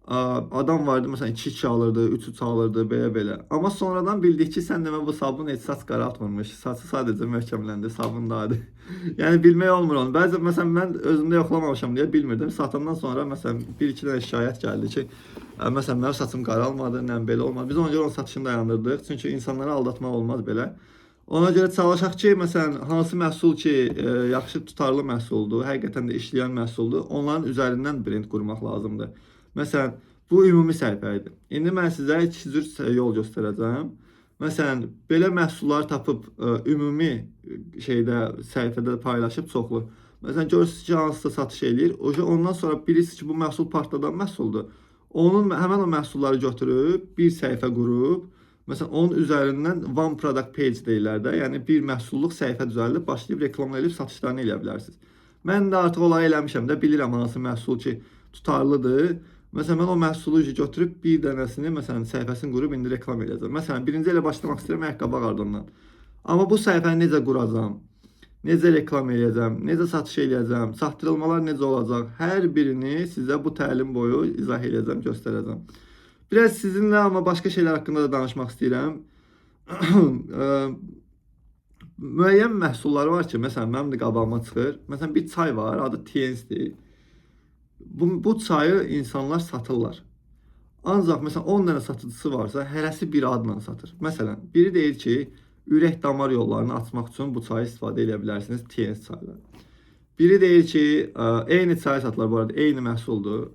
Adam vardı məsələn 2 alırdı, 3 alırdı, belə-belə. Amma sonradan bildik ki, sən demə bu sabun heç saç qaraltmırmış. Saçı sadəcə möhkəmləndi, sabundadır. Yəni bilmək olmur onu. Bəzən məsələn mən özümdə yoxlamamışam deyə bilmirdim. Satandan sonra məsələn 1-2 dənə şikayət gəldi ki, məsələn mənim saçım qaralmadı, nə belə olmadı. Biz ona görə onun satışını dayandırdıq. Çünki insanları aldatmaq olmaz belə. Ona görə çalışaq ki, məsələn, hansı məhsul ki, yaxşı tutarlı məhsuldur, həqiqətən də işləyən məhsuldur, onların üzərindən brend qurmaq lazımdır. Məsələn, bu ümumi səhifə idi. İndi mən sizə 2 cür yol göstərəcəm. Məsələn, belə məhsullar tapıb ümumi şeydə səhifədə paylaşıb çoxlu. Məsələn, görürsünüz ki, hansısa satış eləyir. Ondan sonra bilirsiniz ki, bu məhsul partladan məhsuldur. Həmən o məhsulları götürüb bir səhifə qurub, məsələn, onun üzərindən one product page deyirlər də, yəni bir məhsulluq səhifə düzəldib, başlayıb reklam edib satışlarını eləyə bilərsiniz. Mən də artıq olayı eləmişəm də, bilirəm hansı məhsul ki, tutarlıdır. Məsələn, mən o məhsulu götürüb bir dənəsini, məsələn, səhifəsini qurub indi reklam edəcəm. Məsələn, birinci ilə başlamaq istəyirəm ayaqqabı ağardından. Amma bu səhifəni necə quracam? Necə reklam edəcəm? Necə satış edəcəm? Çatdırılmalar necə olacaq? Hər birini sizə bu təlim boyu izah edəcəm, göstərəcəm. Biraz sizinlə amma başqa şeylər haqqında da danışmaq istəyirəm. Müəyyən məhsullar var ki, məsələn, mənim də qabağıma çıxır. Məsələn, bir çay var, adı TNS-dir. Bu çayı insanlar satırlar. Ancaq məsələn 10 dənə satıcısı varsa, hərəsi bir adla satır. Məsələn, biri deyir ki, ürək damar yollarını açmaq üçün bu çayı istifadə edə bilərsiniz, TNS çayları. Biri deyir ki, eyni çay satırlar bu arada, eyni məhsuldur.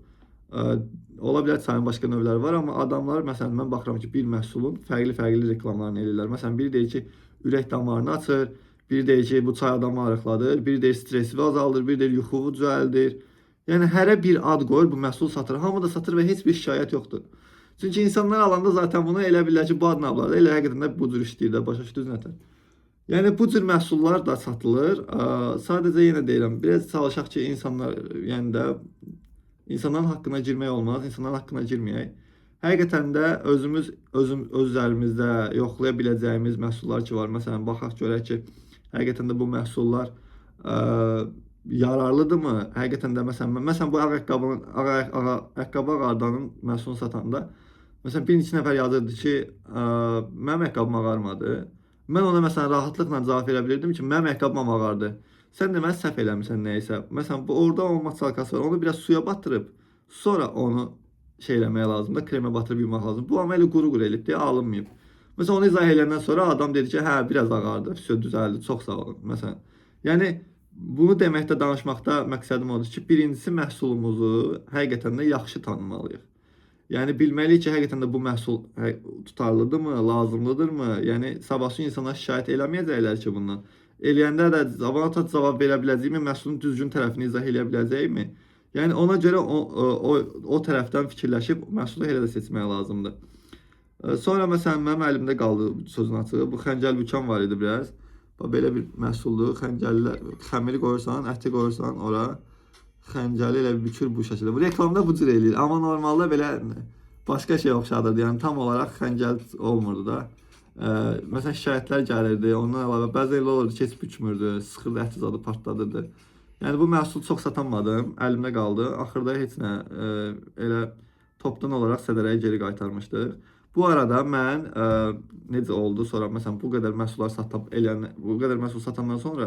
Ola bilər çayın başqa növləri var, amma adamlar məsələn mən baxıram ki, bir məhsulun fərqli reklamlarını edirlər. Məsələn, biri deyir ki, ürək damarını açır, biri deyir ki, bu çay adamı arıqladır, biri deyir stresi azaldır, biri deyir yuxuvu düzəldir. Yəni hərə bir ad qoyur, bu məhsul satır. Hamı da satır və heç bir şikayət yoxdur. Çünki insanlar alanda zaten bunu elə bilirlər ki, bu adını alırlar. Elə həqiqətən də bu cür işləyir də, başa düşdünüz nətər. Yəni bu cür məhsullar da satılır. Sadəcə yenə deyirəm, biraz çalışaq ki, insanlar, yəni də insanların haqqına girmək olmaz, insanların haqqına girməyək. Həqiqətən də öz üzərimizdə yoxlaya biləcəyimiz məhsullar ki var. Məsələn, baxaq görək ki, həqiqətən də bu məhsullar yararlıdırmı? Həqiqətən də məsələn bu ayaqqabı ağardanın məhsulunu satanda məsələn bir neçə nəfər yazırdı ki, mənim ayaqqabım ağarmadı. Mən ona məsələn rahatlıqla cavab verə bilirdim ki, mənim ayaqqabım ağardı. Sən deməli səhv eləmirsən nəysə. Məsələn bu orada olma çalkası var. Onu biraz suya batırıb sonra onu eləmək lazımdır, kremə batırıb yumaq lazım. Bu amma elə quru elib deyə alınmayıb. Məsələn onu izah edəndən sonra adam dedi ki, hə biraz ağardı, düzəldi, çox sağ olun. Məsələn, yəni bunu deməkdə, danışmaqda məqsədim odur ki, birincisi məhsulumuzu həqiqətən də yaxşı tanımalıyıq. Yəni bilməliyik ki, həqiqətən də bu məhsul tutarlıdırmı, lazımlıdırmı? Yəni sabahçı insanlar şikayət eləməyəcəklər ki, bundan. Eləyəndə də cavab verə biləcəyimi, məhsulun düzgün tərəfini izah eləyə biləcəyimi? Yəni ona görə o tərəfdən fikirləşib məhsulu elə də seçmək lazımdır. Sonra məsələn mənim əlimdə qaldı sözün açığı. Bu xəncəl bükan var idi biraz. Belə bir məhsuldur. Xəmiri qoyursan, əti qoyursan ora. Xəncəli elə bükür bu şəkildə. Bu reklamda bu cür eləyir. Amma normalda belə başqa şey oxşadırdı. Yəni tam olaraq xəncəl olmurdu da. Məsələn şikayətlər gəlirdi. Ondan əlavə bəzən elə olurdu ki, heç bükmürdü, sıxırdı, əti zadı partladırdı. Yəni bu məhsul çox satanmadım, əlimdə qaldı. Axırda heç nə elə topdan olaraq sədərəyə geri qaytarmışdıq. Bu arada mən necə oldu sonra məsələn bu qədər məhsul satandan sonra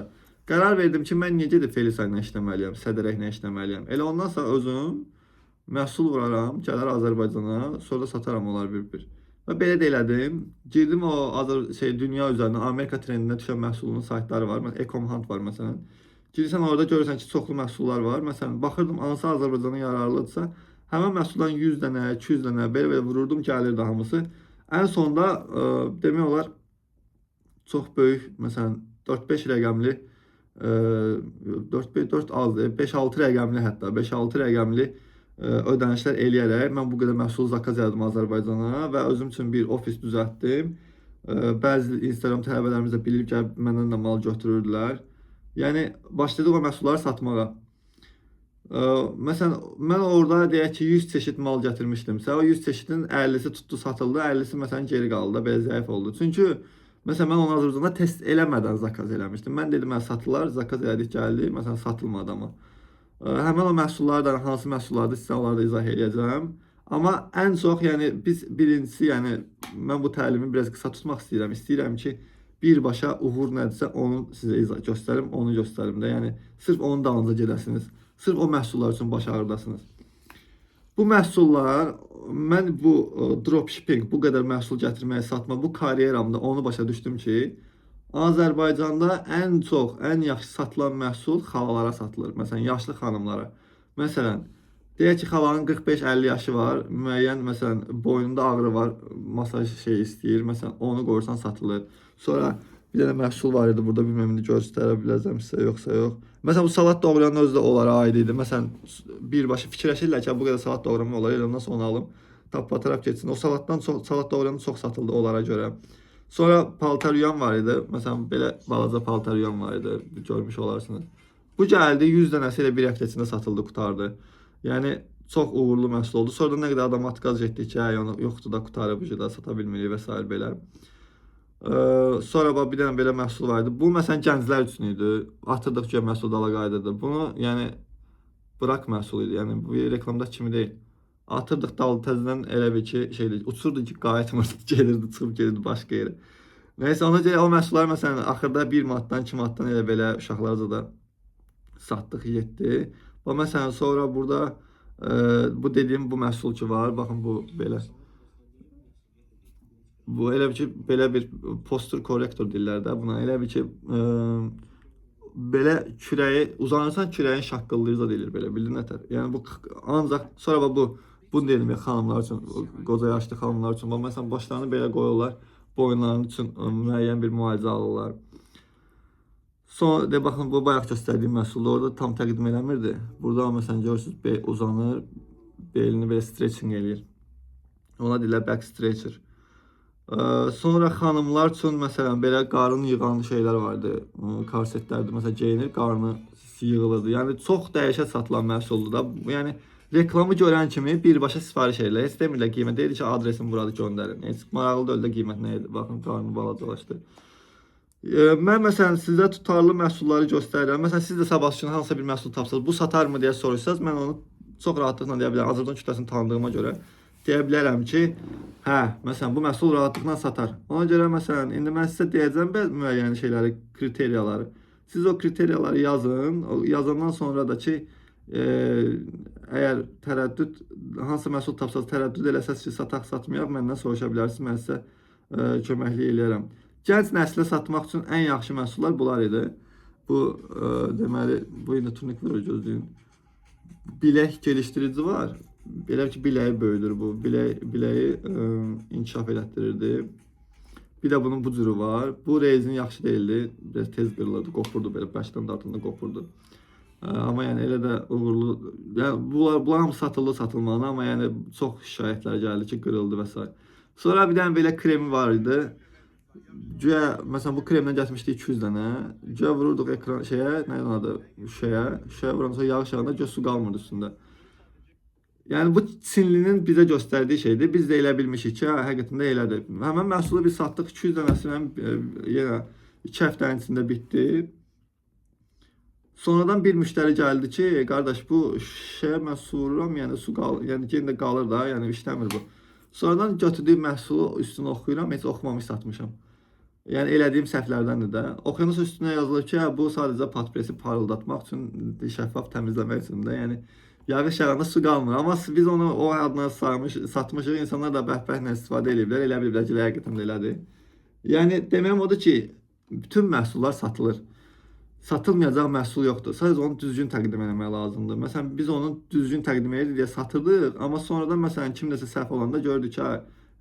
qərar verdim ki, mən necə də Felisa ilə işləməliyəm, sədərəklə işləməliyəm. Elə ondan sonra özüm məhsul vuraram, gələr Azərbaycana, sonra da sataram onlar bir-bir. Və belə də elədim. Girdim o dünya üzərindən Amerika trendinə düşən məhsulun saytları var. Məsələn, Ecomhunt var məsələn. Girsən orada görürsən ki, çoxlu məhsullar var. Məsələn, baxırdım hansı Azərbaycana yararlıdırsa, həmin məhsuldan 100 dənə, 200 dənə belə vururdum, gəlirdi hamısı. Ən sonda demək olar çox böyük, məsələn 4-5 rəqəmli 4 az, 5-6 rəqəmli hətta 5-6 rəqəmli ödənişlər eləyərək mən bu qədər məhsul zakaz elədim Azərbaycana və özüm üçün bir ofis düzəltdim. Bəzi Instagram tələbələrimiz də bilib gəlib məndən də mal götürürdülər. Yəni başladıq o məhsulları satmağa. Məsələn, mən orada deyək ki, 100 çeşid mal gətirmişdimsə, o 100 çeşidin 50'si tutdu, satıldı, 50'si məsələn geri qaldı, belə zəif oldu. Çünki məsələn mən onu Azərbaycanda test eləmədən zakaz eləmişdim. Mən dedim, satırlar, zakaz elədik, gəldi, məsələn satılmadı amma. Həmin o məhsullardan hansı məhsullardır sizə onları da izah edəcəm. Amma ən çox, yəni biz birincisi, yəni mən bu təlimi biraz qısa tutmaq istəyirəm. İstəyirəm ki, birbaşa uğur nədirsə onu sizə göstərim, onu göstərim də. Yəni sırf onun dalınca gedəsiniz. Sırf o məhsullar üçün baş ağrıdasınız. Bu məhsullar, mən bu dropshipping, bu qədər məhsul gətirməyə, satma, bu karyeramda onu başa düşdüm ki, Azərbaycanda ən çox, ən yaxşı satılan məhsul xalalara satılır. Məsələn, yaşlı xanımlara. Məsələn, deyək ki, xalanın 45-50 yaşı var, müəyyən, məsələn, boynunda ağrı var, masaj şey istəyir, məsələn, onu qoyursan satılır. Sonra bir dənə məhsul var idi, burada bilməm indi göstərə biləcəm sizə, yoxsa yox. Məsələn, bu salat doğrayanın özü də onlara aid idi. Məsələn, birbaşa fikirləşirlər ki, bu qədər salat doğrama olar, elə ondan sonra alım, tappa-taraf getsin. O salatdan çox, salat doğrayanı çox satıldı onlara görə. Sonra paltar yuyan var idi. Məsələn, belə balaca paltar yuyan var idi, görmüş olarsınız. Bu gəldi, 100 dənəsi elə bir həftə içində satıldı, qutardı. Yəni çox uğurlu məhsul oldu. Sonra da nə qədər adam atqaz etdi ki, onu yoxdur da qutarı bu da sata bilmirik və s. belə. Sonra bir dənə belə məhsul var idi. Bu məsələn gənclər üçün idi. Atırdıq ki, məhsul dala qayıdırdı. Bunu yəni bırak məhsul idi. Yəni bu reklamda kimi deyil. Atırdıq dalı təzədən elə bir ki, şeydir, uçurdu ki, qayıtmırdı, gelirdi, çıxıb gelirdi başqa yerə. Nəysə, ona görə o məhsullar məsələn axırda 1 manatdan, 2 manatdan elə belə uşaqlarca da satdıq, yetdi. Və məsələn sonra burada bu dediyim bu məhsul ki var, baxın bu belə. Bu elə bir ki, belə bir posture corrector deyirlər də buna. Elə bir ki, belə kürəyi uzanırsan, kürəyin şaqqıldayır da deyilir belə, bildin nətər. Yəni bu ancaq sonra bunu deyirəm ya xanımlar üçün, qoca yaşlı xanımlar üçün. Məsələn, başlarını belə qoyurlar, boyunlarının üçün müəyyən bir müalicə alırlar. Sonra de baxın, bu bayaq göstərdiyim məhsulda orada tam təqdim eləmirdi. Burada məsələn görürsünüz, bel uzanır, belini belə stretching eləyir. Ona deyirlər back stretcher. Sonra xanımlar üçün məsələn belə qarın yığan şeylər vardı. Korsetlərdir. Məsələn geyinir, qarnı yığılırdı. Yəni çox dəyişə satılan məhsuldur da. Yəni reklamı görən kimi birbaşa sifariş edirlər. Heç demirlər qiymət. Deyir ki, adresim buradır, göndərin. Heç maraqlı deyil də qiymət nə idi. Baxın, qarnı balacalaşdı. Mən məsələn sizə tutarlı məhsulları göstərirəm. Məsələn siz də sabah üçün hansısa bir məhsul tapsınız, bu satar mı deyə soruşsanız, mən onu çox rahatlıqla deyə bilərəm. Azərbaycan kütləsini tanıdığıma görə deyə bilərəm ki, hə, məsələn bu məhsul rahatlıqla satar. Ona görə məsələn indi mən sizə deyəcəm müəyyən şeyləri, kriteriyaları. Siz o kriteriyaları yazın. Yazandan sonra da ki, əgər tərəddüd hansı məhsul tapsanız tərəddüd eləsəz ki, sataq satmayaq, məndən soruşa bilərsiniz. Mən sizə köməklik eləyərəm. Gənc nəslə satmaq üçün ən yaxşı məhsullar bunlar idi. Bu deməli, bu indi turnik var, gözləyin. Bilək gelişdirici var. Belə ki, biləyi böyüdür bu. Biləyi inkişaf elətdirirdi. Bir də bunun bu cürü var. Bu rezin yaxşı deyildi. Biraz tez qırılırdı, qopurdu belə, bərkdən dartında qopurdu. Amma yəni elə də uğurlu, yəni bunlar hamı satıldı, satılmalı, amma yəni çox şikayətlər gəldi ki, qırıldı və s. Sonra bir dənə belə kremi var idi. Güya məsələn bu kremdən gətirmişdik 200 dənə. Güya vururduq ekran şeyə, nə adı, şüşəyə vurandan sonra yağış yağanda güya su qalmırdı üstündə. Yəni bu Çinlinin bizə göstərdiyi şeydir. Biz də elə bilmişik ki, həqiqətən də elədir. Həmin məhsulu biz satdıq 200 dənəsindən yenə 2 həftənin içində bitdi. Sonradan bir müştəri gəldi ki, qardaş bu şüşəyə mən su vururam, yəni su qalır, yəni yenə də qalır da, yəni işləmir bu. Sonradan götürdüyüm məhsulu üstünə oxuyuram, heç oxumamış satmışam. Yəni elədiyim səhvlərdəndir də. Oxuyandan sonra üstünə yazılır ki, bu sadəcə patpresi parıldatmaq üçün, şəffaf təmizləmək üçün də. Yəni yağış yağanda su qalmır. Amma biz onu o adına satmışıq, insanlar da bəhbəhlə istifadə ediblər, elə biliblər ki, həqiqətən də elədir. Yəni deməyim odur ki, bütün məhsullar satılır. Satılmayacaq məhsul yoxdur. Sadəcə onu düzgün təqdim etmək lazımdır. Məsələn, biz onu düzgün təqdim edirik deyə satırdıq, amma sonradan məsələn kimdəsə səhv olanda gördük ki,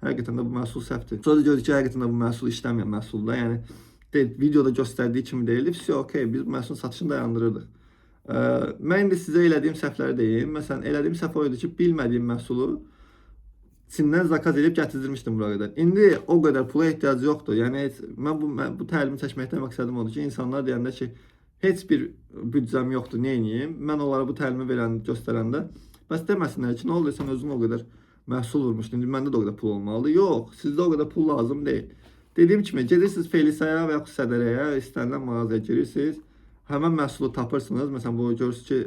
həqiqətən də bu məhsul səhvdir. Sonra da gördük ki, həqiqətən də bu məhsul işləməyən məhsuldur. Yəni videoda göstərdiyi kimi deyildi. Все, okey, biz bu məhsulun satışını dayandırırdıq. Mən indi sizə elədiyim səhvləri deyim. Məsələn, elədiyim səhv o idi ki, bilmədiyim məhsulu Çindən zakaz edib gətirdirmişdim bura qədər. İndi o qədər pula ehtiyacı yoxdur. Yəni mən bu təlimi çəkməkdən məqsədim odur ki, insanlar deyəndə ki, heç bir büdcəm yoxdur, nə edeyim? Mən onlara bu təlimi göstərəndə bəs deməsinlər ki, nə oldu, sən özün o qədər məhsul vurmuşdun, indi məndə də o qədər pul olmalıdır. Yox, sizdə o qədər pul lazım deyil. Dediyim kimi, gedirsiniz Felisaya və yaxud Sədərəyə, istənilən mağazaya girirsiniz, həmən məhsulu tapırsınız. Məsələn, bu görürsünüz ki,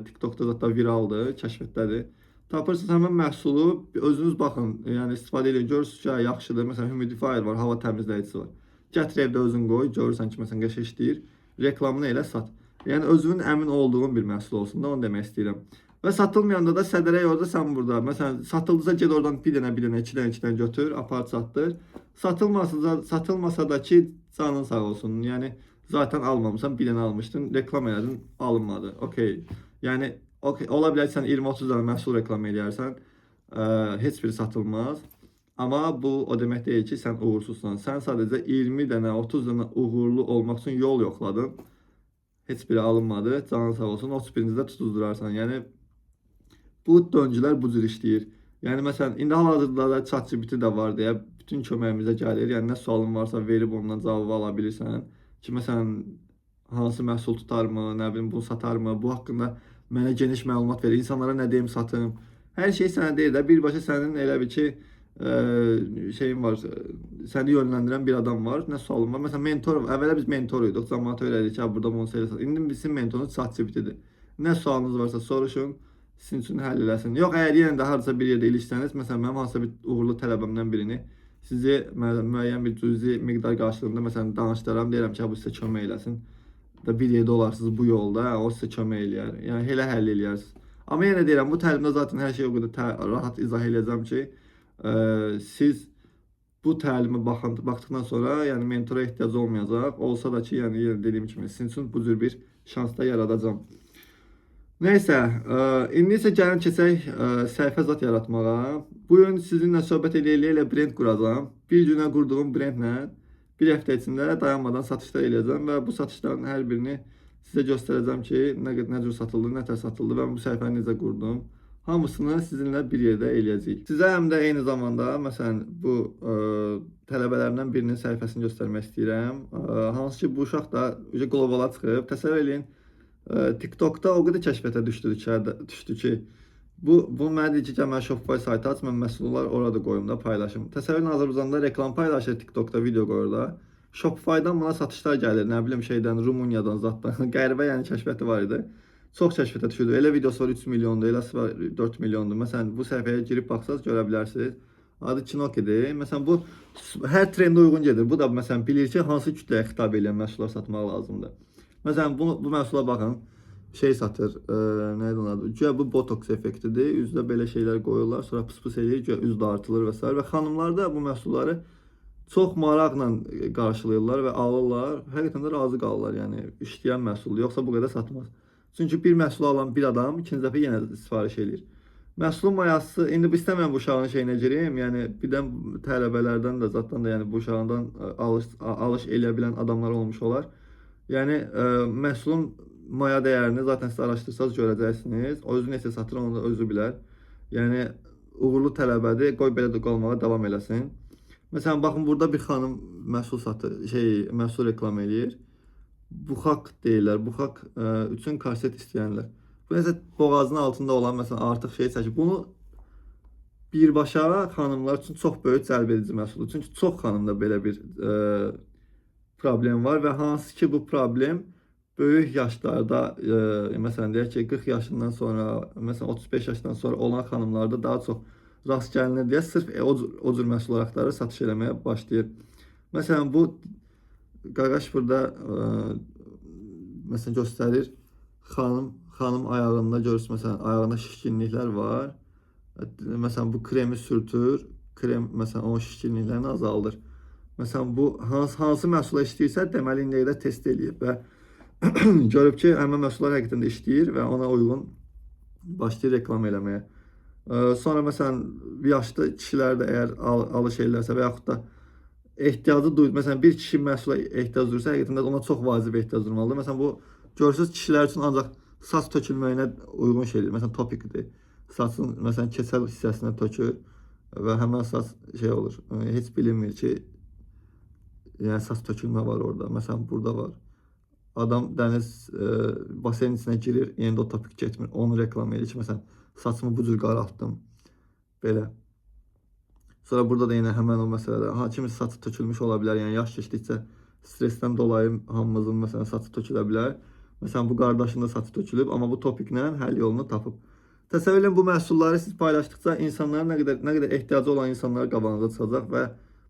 TikTokda da viraldır, kəşfətdədir. Tapırsınız həmin məhsulu özünüz baxın, yəni istifadə edin, görürsünüz ki, hə, yaxşıdır. Məsələn, humidifier var, hava təmizləyicisi var. Gətir evdə özün qoy, görürsən ki, məsələn, qəşəng işləyir. Reklamını elə sat. Yəni özünün əmin olduğun bir məhsul olsun da, onu demək istəyirəm. Və satılmayanda da sədərək orada sən burada. Məsələn, satıldısa get oradan bir dənə, iki dənə götür, apar satdır. Satılmasa da ki, canın sağ olsun. Yəni zaten almamısan, bir dənə almışdın, reklam elədin, alınmadı. Okey. Yəni okey, ola bilər ki, sən 20-30 dənə məhsul reklam eləyərsən, heç biri satılmaz. Amma bu o demək deyil ki, sən uğursuzsan. Sən sadəcə 20 dənə, 30 dənə uğurlu olmaq üçün yol yoxladın. Heç biri alınmadı. Canın sağ olsun. 31-ci də tutuzdurarsan. Yəni bu döngülər bu cür işləyir. Yəni məsələn, indi hal-hazırda da ChatGPT də var deyə bütün köməyimizə gəlir. Yəni nə sualın varsa verib ondan cavabı ala bilirsən. Ki məsələn, hansı məhsul tutarmı, nə bilim bunu satarmı, bu haqqında mənə geniş məlumat verir. İnsanlara nə deyim satım. Hər şey sənə deyir də. Birbaşa sənin elə bir ki, şeyin var, səni yönləndirən bir adam var. Nə sualın var? Məsələn, mentor, əvvələ biz mentor idik. Cəmaata öyrədik ki, burada bunu sat. İndi bizim mentorumuz ChatGPT-dir. Nə sualınız varsa soruşun, sizin üçün həll eləsin. Yox, əgər yenə də hardasa bir yerdə ilişsəniz, məsələn, mənim hansısa bir uğurlu tələbəmdən birini sizi müəyyən bir cüzi miqdar qarşılığında məsələn danışdıram, deyirəm ki, bu sizə kömək eləsin. Da bir yerdə olarsınız bu yolda, o sizə kömək eləyər. Yəni elə həll eləyərsiniz. Amma yenə deyirəm, bu təlimdə zaten hər şey o qədər rahat izah edəcəm ki, siz bu təlimi baxdıqdan sonra, yəni mentora ehtiyac olmayacaq. Olsa da ki, yəni yenə dediyim kimi sizin üçün bu cür bir şans da yaradacağam. Neysə, indi isə gəlin keçək səhifə zat yaratmağa. Bu gün sizinlə söhbət elə brend quracağam. Bir günə qurduğum brendlə bir həftə içində dayanmadan satışlar eləyəcəm və bu satışların hər birini sizə göstərəcəm ki, nə cür satıldı, nə tər satıldı və bu səhifəni necə qurdum. Hamısını sizinlə bir yerdə eləyəcəyik. Sizə həm də eyni zamanda, məsələn, bu tələbələrimdən birinin səhifəsini göstərmək istəyirəm. Hansı ki, bu uşaq da qlobala çıxıb. Təsəvvür edin, TikTok'da o qədər kəşfiyyata düşdü ki, bu mənə deyir ki, gəl mən Shopify saytı aç, mən məhsullar orada qoyum da, paylaşım. Təsəvvür edin, Azərbaycanda reklam paylaşır, TikTok'da video qoyur da. Shopify'dan buna satışlar gəlir, nə bilim şeydən, Rumuniyadan, zatdan. Qəribə yəni kəşfiyyatı var idi. Çox kəşfiyyata düşürdü. Elə videosu var 3 milyondur, eləsi var 4 milyondur. Məsələn, bu səhifəyə girib baxsaz görə bilərsiniz. Adı Kinokidir. Məsələn, bu hər trendə uyğun gedir. Bu da məsələn bilir ki, hansı kütləyə xitab edən məhsullar satmaq lazımdır. Məsələn, bu məhsula baxın. Şey satır, nədir onun adı? Güya bu botoks effektidir. Üzdə belə şeylər qoyurlar, sonra pıs-pıs eləyir, güya üz dartılır və s. Və xanımlar da bu məhsulları çox maraqla qarşılayırlar və alırlar. Həqiqətən də razı qalırlar. Yəni işləyən məhsuldur. Yoxsa bu qədər satmaz. Çünki bir məhsul alan bir adam ikinci dəfə yenə sifariş eləyir. Məhsulun mayası, indi bu istəmirəm bu uşağın şeyinə gireyim. Yəni birdən tələbələrdən də zatdan da yəni bu uşağından alış eləyə bilən adamlar olmuş olar. Yəni məhsulun maya dəyərini zaten siz araşdırsanız görəcəksiniz. O özü necə satır onu da özü bilər. Yəni uğurlu tələbədir, qoy belə də qalmağa davam eləsin. Məsələn baxın burada bir xanım məhsul satır, məhsul reklam eləyir. Buxaq deyirlər. Buxaq üçün korset istəyənlər. Bu nəsə boğazının altında olan məsələn artıq şey çəkir. Bunu birbaşa xanımlar üçün çox böyük cəlb edici məhsuldur. Çünki çox xanımda belə bir problem var və hansı ki bu problem böyük yaşlarda, məsələn deyək ki 40 yaşından sonra, məsələn 35 yaşdan sonra olan xanımlarda daha çox rast gəlinir deyə sırf o cür məhsullar axtarır, satış eləməyə başlayır. Məsələn bu qaqaş burada məsələn göstərir. Xanım ayağında görürsünüz, məsələn ayağında şişkinliklər var. Məsələn bu kremi sürtür, krem məsələn o şişkinliklərini azaldır. Məsələn bu hansı məhsula işləyirsə, deməli indiyə qədər test eləyib və görüb ki, həmin məhsullar həqiqətən də işləyir və ona uyğun başlayır reklam eləməyə. Sonra məsələn yaşlı kişilər də əgər alış eləyirsə və yaxud da ehtiyacı duyur. Məsələn bir kişi məhsula ehtiyac duyursa, həqiqətən də ona çox vacib ehtiyac duymalıdır. Məsələn bu görürsüz kişilər üçün ancaq saç tökülməyinə uyğun şeydir. Məsələn topikdir. Saçın məsələn keçəl hissəsinə tökür və həmin saç şey olur. Heç bilinmir ki, yəni saç tökülmə var orada. Məsələn burada var. Adam dəniz basenin içinə girir, yenə də o topik getmir. Onu reklam edir ki, məsələn saçımı bu cür qaraltdım. Belə. Sonra burada da yenə həmən o məsələdə, kimin saçı tökülmüş ola bilər, yəni yaş keçdikcə stressdən dolayı hamımızın məsələn saçı tökülə bilər. Məsələn bu qardaşın da saçı tökülüb, amma bu topiklə həll yolunu tapıb. Təsəvvür edin, bu məhsulları siz paylaşdıqca insanların nə qədər ehtiyacı olan insanlar qabağınıza çıxacaq və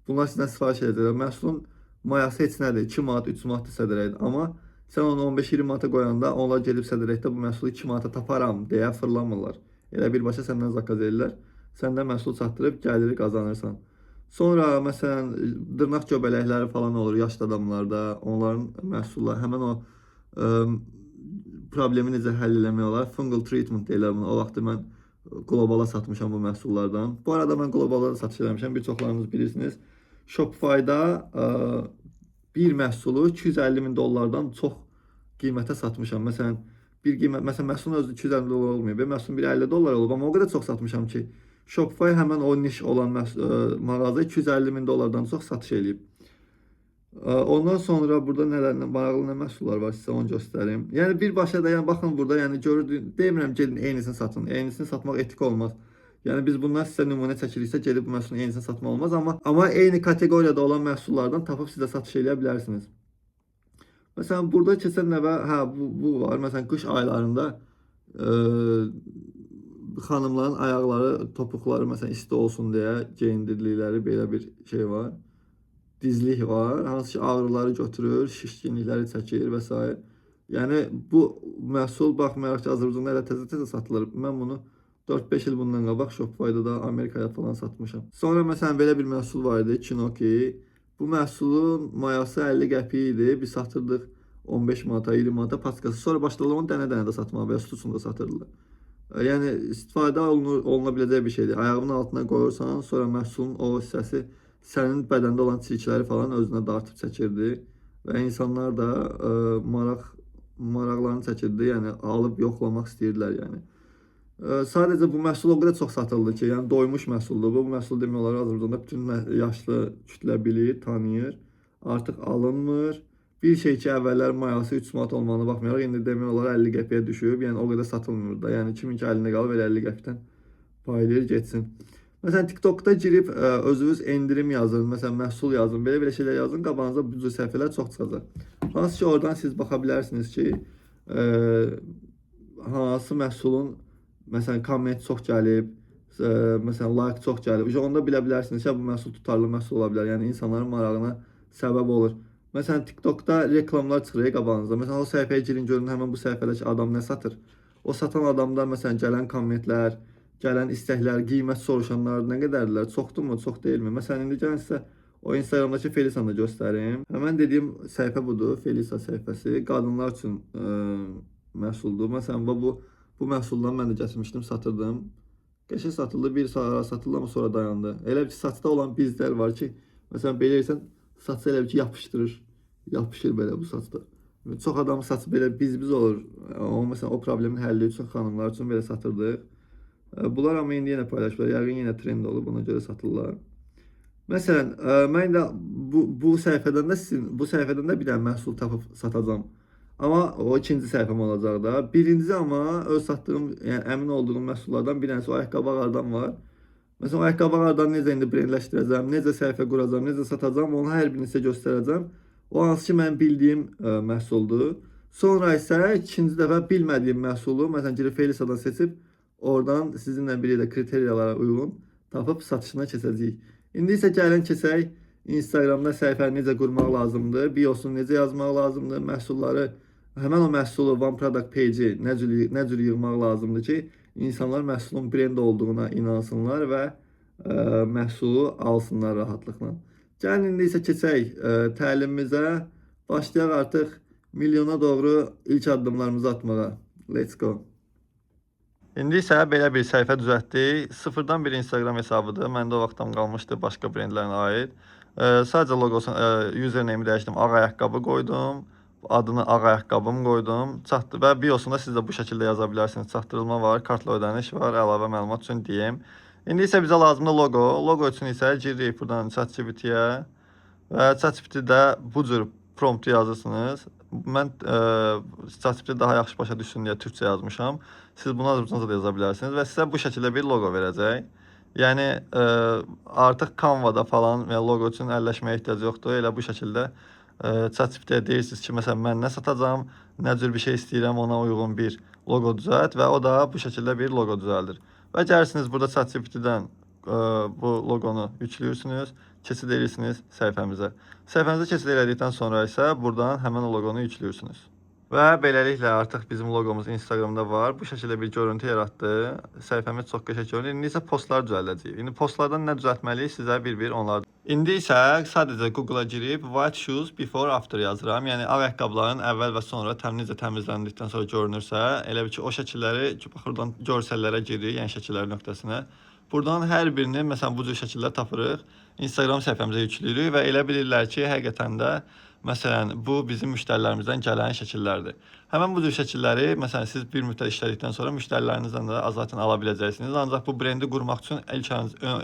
bunlar sizdən sifariş edəcəklər. Məhsulun mayası heç nədir, 2 manat, 3 manat sədrəydir. Amma sən onu 15-20 manata qoyanda onlar gedib sədrəkdə bu məhsulu 2 manata taparam deyə fırlanmırlar. Elə birbaşa səndən zakaz edirlər. Sən də məhsul çatdırıb gəliri qazanırsan. Sonra məsələn dırnaq göbələkləri falan olur yaşlı adamlarda. Onların məhsulları həmin o problemi necə həll eləmək olar? Fungal treatment deyirlər buna. O vaxtı mən qlobala satmışam bu məhsullardan. Bu arada mən qlobalda da satış eləmişəm. Bir çoxlarınız bilirsiniz. Shopify-da bir məhsulu 250 min dollardan çox qiymətə satmışam. Məsələn, məsələn məhsulun özü 250 dollar olmuyor. Bir məhsulun biri 50 dollar olub, amma o qədər çox satmışam ki, Shopify həmən o niş olan mağaza 250 min dollardan çox satış eləyib. Ondan sonra burada maraqlı nə məhsullar var, sizə onu göstərim. Yəni birbaşa da, yəni baxın burada, yəni görürsünüz, demirəm gedin eynisini satın. Eynisini satmaq etik olmaz. Yəni biz bundan sizə nümunə çəkiriksə gedib bu məhsulun eynisini satmaq olmaz, amma eyni kateqoriyada olan məhsullardan tapıb sizə satış eləyə bilərsiniz. Məsələn burada keçən nəvə, bu var. Məsələn qış aylarında xanımların ayaqları, topuqları məsələn isti olsun deyə geyindirdikləri belə bir şey var. Dizlik var, hansı ki ağrıları götürür, şişkinlikləri çəkir və s. Yəni bu məhsul baxmayaraq ki, Azərbaycanda elə təzə satılır. Mən bunu 4-5 il bundan qabaq Shopify-da da Amerikaya falan satmışam. Sonra məsələn belə bir məhsul var idi, Kinoki. Bu məhsulun mayası 50 qəpik idi. Biz satırdıq 15 manata, 20 manata paskası. Sonra başladılar onu dənə-dənə də satmağa və ya sütusunda satırdılar. Yəni istifadə oluna biləcək bir şeydir. Ayağının altına qoyursan, sonra məhsulun o hissəsi sənin bədəndə olan çirkləri falan özünə dartıb çəkirdi və insanlar da maraqlarını çəkirdi, yəni alıb yoxlamaq istəyirdilər yəni. Sadəcə bu məhsul o qədər çox satıldı ki, yəni doymuş məhsuldur. Bu məhsul demək olar Azərbaycanda bütün yaşlı kütlə bilir, tanıyır. Artıq alınmır. Bir şey ki, əvvəllər mayası 3 manat olmağına baxmayaraq indi demək olar 50 qəpiyə düşüb, yəni o qədər satılmır da. Yəni kimin ki əlində qalıb elə 50 qəpikdən paylayır getsin. Məsələn TikTokda girib özünüz endirim yazın, məsələn məhsul yazın, belə şeylər yazın, qabağınıza bu cür səhifələr çox çıxacaq. Hansı ki oradan siz baxa bilərsiniz ki, hansı məhsulun məsələn komment çox gəlib, məsələn like çox gəlib. Onda bilə bilərsiniz ki, bu məhsul tutarlı məhsul ola bilər. Yəni insanların marağına səbəb olur. Məsələn TikTokda reklamlar çıxır qabağınıza. Məsələn o səhifəyə girin, görün həmin bu səhifədəki adam nə satır. O satan adamdan məsələn gələn kommentlər, gələn istəklər, qiymət soruşanlar nə qədərdirlər? Çoxdurmu, çox deyilmi? Məsələn indi gəlin sizə o Instagramdakı Felisanı göstərim. Həmən dediyim səhifə budur, Felisa səhifəsi. Qadınlar üçün məhsuldur. Məsələn bu məhsuldan mən də gətirmişdim, satırdım. Qəşəng satıldı, bir saat satıldı amma sonra dayandı. Elə bir saçda olan bizlər var ki, məsələn belə etsən saçı elə bir ki yapışdırır. Yapışır belə bu saçda. Çox adamın saçı belə biz olur. O məsələn o problemin həlli üçün xanımlar üçün belə satırdıq. Bunlar amma indi yenə paylaşırlar. Yəqin yenə trend olub, buna görə satırlar. Məsələn, mən də bu səhifədən də bir dənə məhsul tapıb satacağam. Amma o ikinci səhifəm olacaq da. Birincisi amma öz satdığım, yəni əmin olduğum məhsullardan bir dənəsi o ayaqqabı ağardan var. Məsələn, o ayaqqabı ağardan necə indi brendləşdirəcəm, necə səhifə quracağam, necə satacağam, onu hər birini sizə göstərəcəm. O hansı ki mənim bildiyim məhsuldur. Sonra isə ikinci dəfə bilmədiyim məhsulu, məsələn, girib Felisadan seçib oradan sizinlə biri də kriteriyalara uyğun tapıb satışına keçəcəyik. İndi isə gəlin keçək Instagramda səhifəni necə qurmaq lazımdır, biosunu necə yazmaq lazımdır, məhsulları, həmən o məhsulu One Product Page-i nə cür yığmaq lazımdır ki, insanlar məhsulun brend olduğuna inansınlar və məhsulu alsınlar rahatlıqla. Gəlin indi isə keçək təlimimizə, başlayaq artıq milyona doğru ilk addımlarımızı atmağa. Let's go. İndi isə belə bir səhifə düzəltdik. Sıfırdan bir Instagram hesabıdır. Məndə o vaxtdan qalmışdı başqa brendlərinə aid. Sadəcə loqosunu, username-i dəyişdim. Ağ ayaqqabı qoydum. Adını ağ ayaqqabım qoydum. Çatdı və biosunda siz də bu şəkildə yaza bilərsiniz. Çatdırılma var, kartla ödəniş var, əlavə məlumat üçün deyim. İndi isə bizə lazımdır loqo. Loqo üçün isə giririk buradan ChatGPT-yə və ChatGPT-də bu cür promptu yazırsınız. Mən ChatGPT daha yaxşı başa düşsün deyə türkçə yazmışam. Siz bunu Azərbaycanca da yaza bilərsiniz və sizə bu şəkildə bir loqo verəcək. Yəni artıq Canva-da falan və loqo üçün əlləşməyə ehtiyac yoxdur. Elə bu şəkildə ChatGPT-yə deyirsiniz ki, məsələn mən nə satacağam, nə cür bir şey istəyirəm, ona uyğun bir loqo düzəlt və o da bu şəkildə bir loqo düzəldir. Və gəlirsiniz burada ChatGPT-dən bu loqonu yüklüyorsunuz, keçid edirsiniz səhifəmizə. Səhifəmizə keçid elədikdən sonra isə buradan həmin o loqonu yüklüyorsunuz. Və beləliklə artıq bizim loqomuz Instagramda var. Bu şəkildə bir görüntü yaratdı. Səhifəmiz çox qəşəng görünür. İndi isə postlar düzəldəcəyik. İndi postlardan nə düzəltməliyik sizə bir onlardan. İndi isə sadəcə Google-a girib white shoes before after yazıram. Yəni ağ ayaqqabıların əvvəl və sonra necə təmizləndikdən sonra görünürsə, elə bil ki o şəkilləri buradan görsəllərə giririk, yəni şəkillər nöqtəsinə. Buradan hər birini məsələn bu cür şəkillər tapırıq. Instagram səhifəmizə yüklüyürük və elə bilirlər ki, həqiqətən də məsələn, bu bizim müştərilərimizdən gələn şəkillərdir. Həmin bu cür şəkilləri, məsələn, siz bir müddət işlədikdən sonra müştərilərinizdən də azatən ala biləcəksiniz. Ancaq bu brendi qurmaq üçün ilk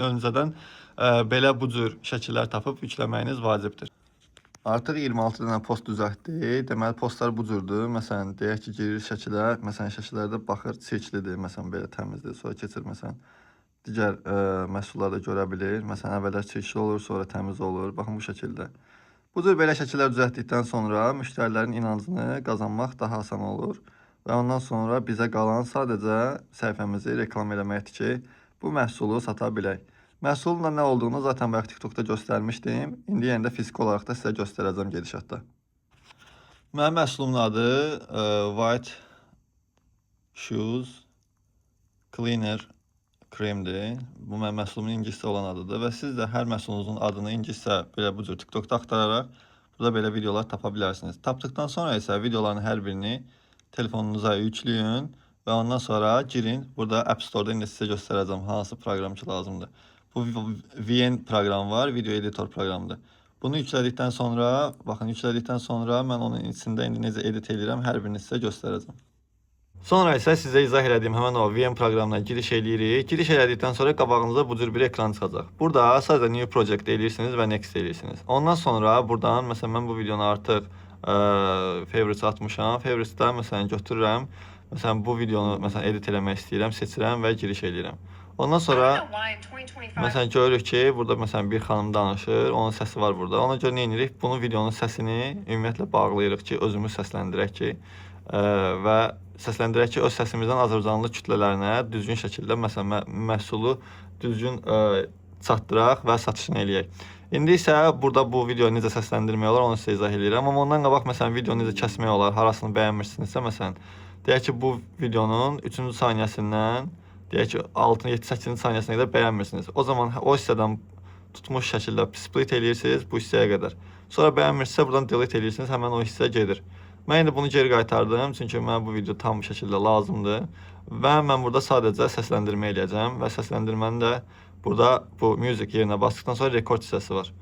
öncədən belə bu cür şəkillər tapıb yükləməyiniz vacibdir. Artıq 26 dənə post düzəltdik. Deməli, postlar bu cürdür. Məsələn, deyək ki, girir şəkilə. Məsələn, şəkillərdə baxır, çirklidir. Məsələn, belə təmizdir. Sonra keçir, məsələn, digər məhsulları da görə bilir. Məsələn, əvvəllər çirkli olur, sonra təmiz olur. Baxın, bu şəkildə. Bu cür belə şəkillər düzəltdikdən sonra müştərilərin inancını qazanmaq daha asan olur və ondan sonra bizə qalan sadəcə səhifəmizi reklam eləməkdir ki, bu məhsulu sata bilək. Məhsulun da nə olduğunu zaten bayaq TikTokda göstərmişdim. İndi yenə də fiziki olaraq da sizə göstərəcəm gedişatda. Mənim məhsulumun adı White Shoes Cleaner kremdir. Bu mənim məhsulumun ingiliscə olan adıdır və siz də hər məhsulunuzun adını ingiliscə belə bu cür TikTokda axtararaq burada belə videolar tapa bilərsiniz. Tapdıqdan sonra isə videoların hər birini telefonunuza yükləyin və ondan sonra girin. Burada App Store-da indi sizə göstərəcəm hansı proqram ki lazımdır. Bu VN proqramı var, video editor proqramıdır. Bunu yüklədikdən sonra, baxın yüklədikdən sonra mən onun içində indi necə edit edirəm, hər birini sizə göstərəcəm. Sonra isə sizə izah elədiyim həmin o VM proqramına giriş eləyirik. Giriş elədikdən sonra qabağınıza bu cür bir ekran çıxacaq. Burada sadəcə New Project eləyirsiniz və Next eləyirsiniz. Ondan sonra buradan, məsələn, mən bu videonu artıq Favorites atmışam. Favorites'da məsələn götürürəm. Məsələn, bu videonu məsələn edit eləmək istəyirəm, seçirəm və giriş eləyirəm. Ondan sonra məsələn görürük ki, burada məsələn bir xanım danışır, onun səsi var burada. Ona görə nə edirik? Bunu videonun səsini ümumiyyətlə bağlayırıq ki, özümüz səsləndirək ki, və səsləndirək ki, öz səsimizdən Azərbaycanlı kütlələrinə düzgün şəkildə məsələn məhsulu düzgün çatdıraq və satışını eləyək. İndi isə burada bu videonu necə səsləndirmək olar, onu sizə izah eləyirəm. Amma ondan qabaq məsələn videonu necə kəsmək olar, harasını bəyənmirsinizsə məsələn, deyək ki, bu videonun 3-cü saniyəsindən deyək ki, 6-7-8-ci saniyəsinə qədər bəyənmirsiniz. O zaman o hissədən tutmuş şəkildə split eləyirsiniz bu hissəyə qədər. Sonra bəyənmirsinizsə buradan delete eləyirsiniz, həmən o hissə gedir. Mən indi bunu geri qaytardım, çünki mən bu video tam şəkildə lazımdır. Və mən burada sadəcə səsləndirmə eləyəcəm və səsləndirmənin də burada bu music yerinə basdıqdan sonra rekord hissəsi var.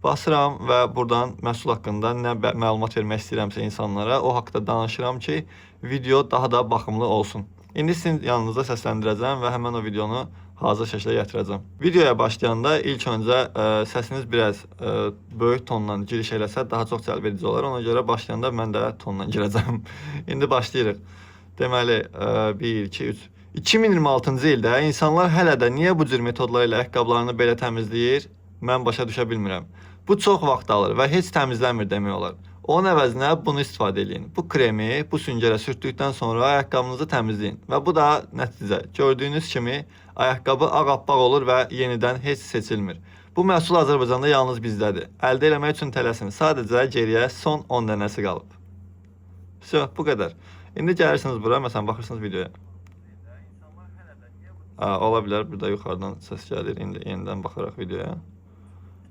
Basıram və buradan məhsul haqqında nə məlumat vermək istəyirəmsə insanlara, o haqda danışıram ki, video daha da baxımlı olsun. İndi sizin yanınıza səsləndirəcəm və həmən o videonu hazır şəkildə gətirəcəm. Videoya başlayanda ilk öncə səsiniz biraz böyük tonla giriş eləsə daha çox cəlb edici olar. Ona görə başlayanda mən də tonla girəcəm. İndi başlayırıq. Deməli 1, 2, 3. 2026-cı ildə insanlar hələ də niyə bu cür metodlar ilə ayaqqabılarını belə təmizləyir? Mən başa düşə bilmirəm. Bu çox vaxt alır və heç təmizləmir demək olar. Onun əvəzinə bunu istifadə edin. Bu kremi bu süngərə sürtdükdən sonra ayaqqabınızı təmizləyin. Və bu da nəticə. Gördüyünüz kimi ayaqqabı ağappaq olur və yenidən heç seçilmir. Bu məhsul Azərbaycanda yalnız bizdədir. Əldə eləmək üçün tələsin. Sadəcə geriyə son 10 dənəsi qalıb. Bu qədər. İndi gəlirsiniz bura, məsələn baxırsınız videoya. Ola bilər, burada yuxarıdan səs gəlir. İndi yenidən baxaraq videoya.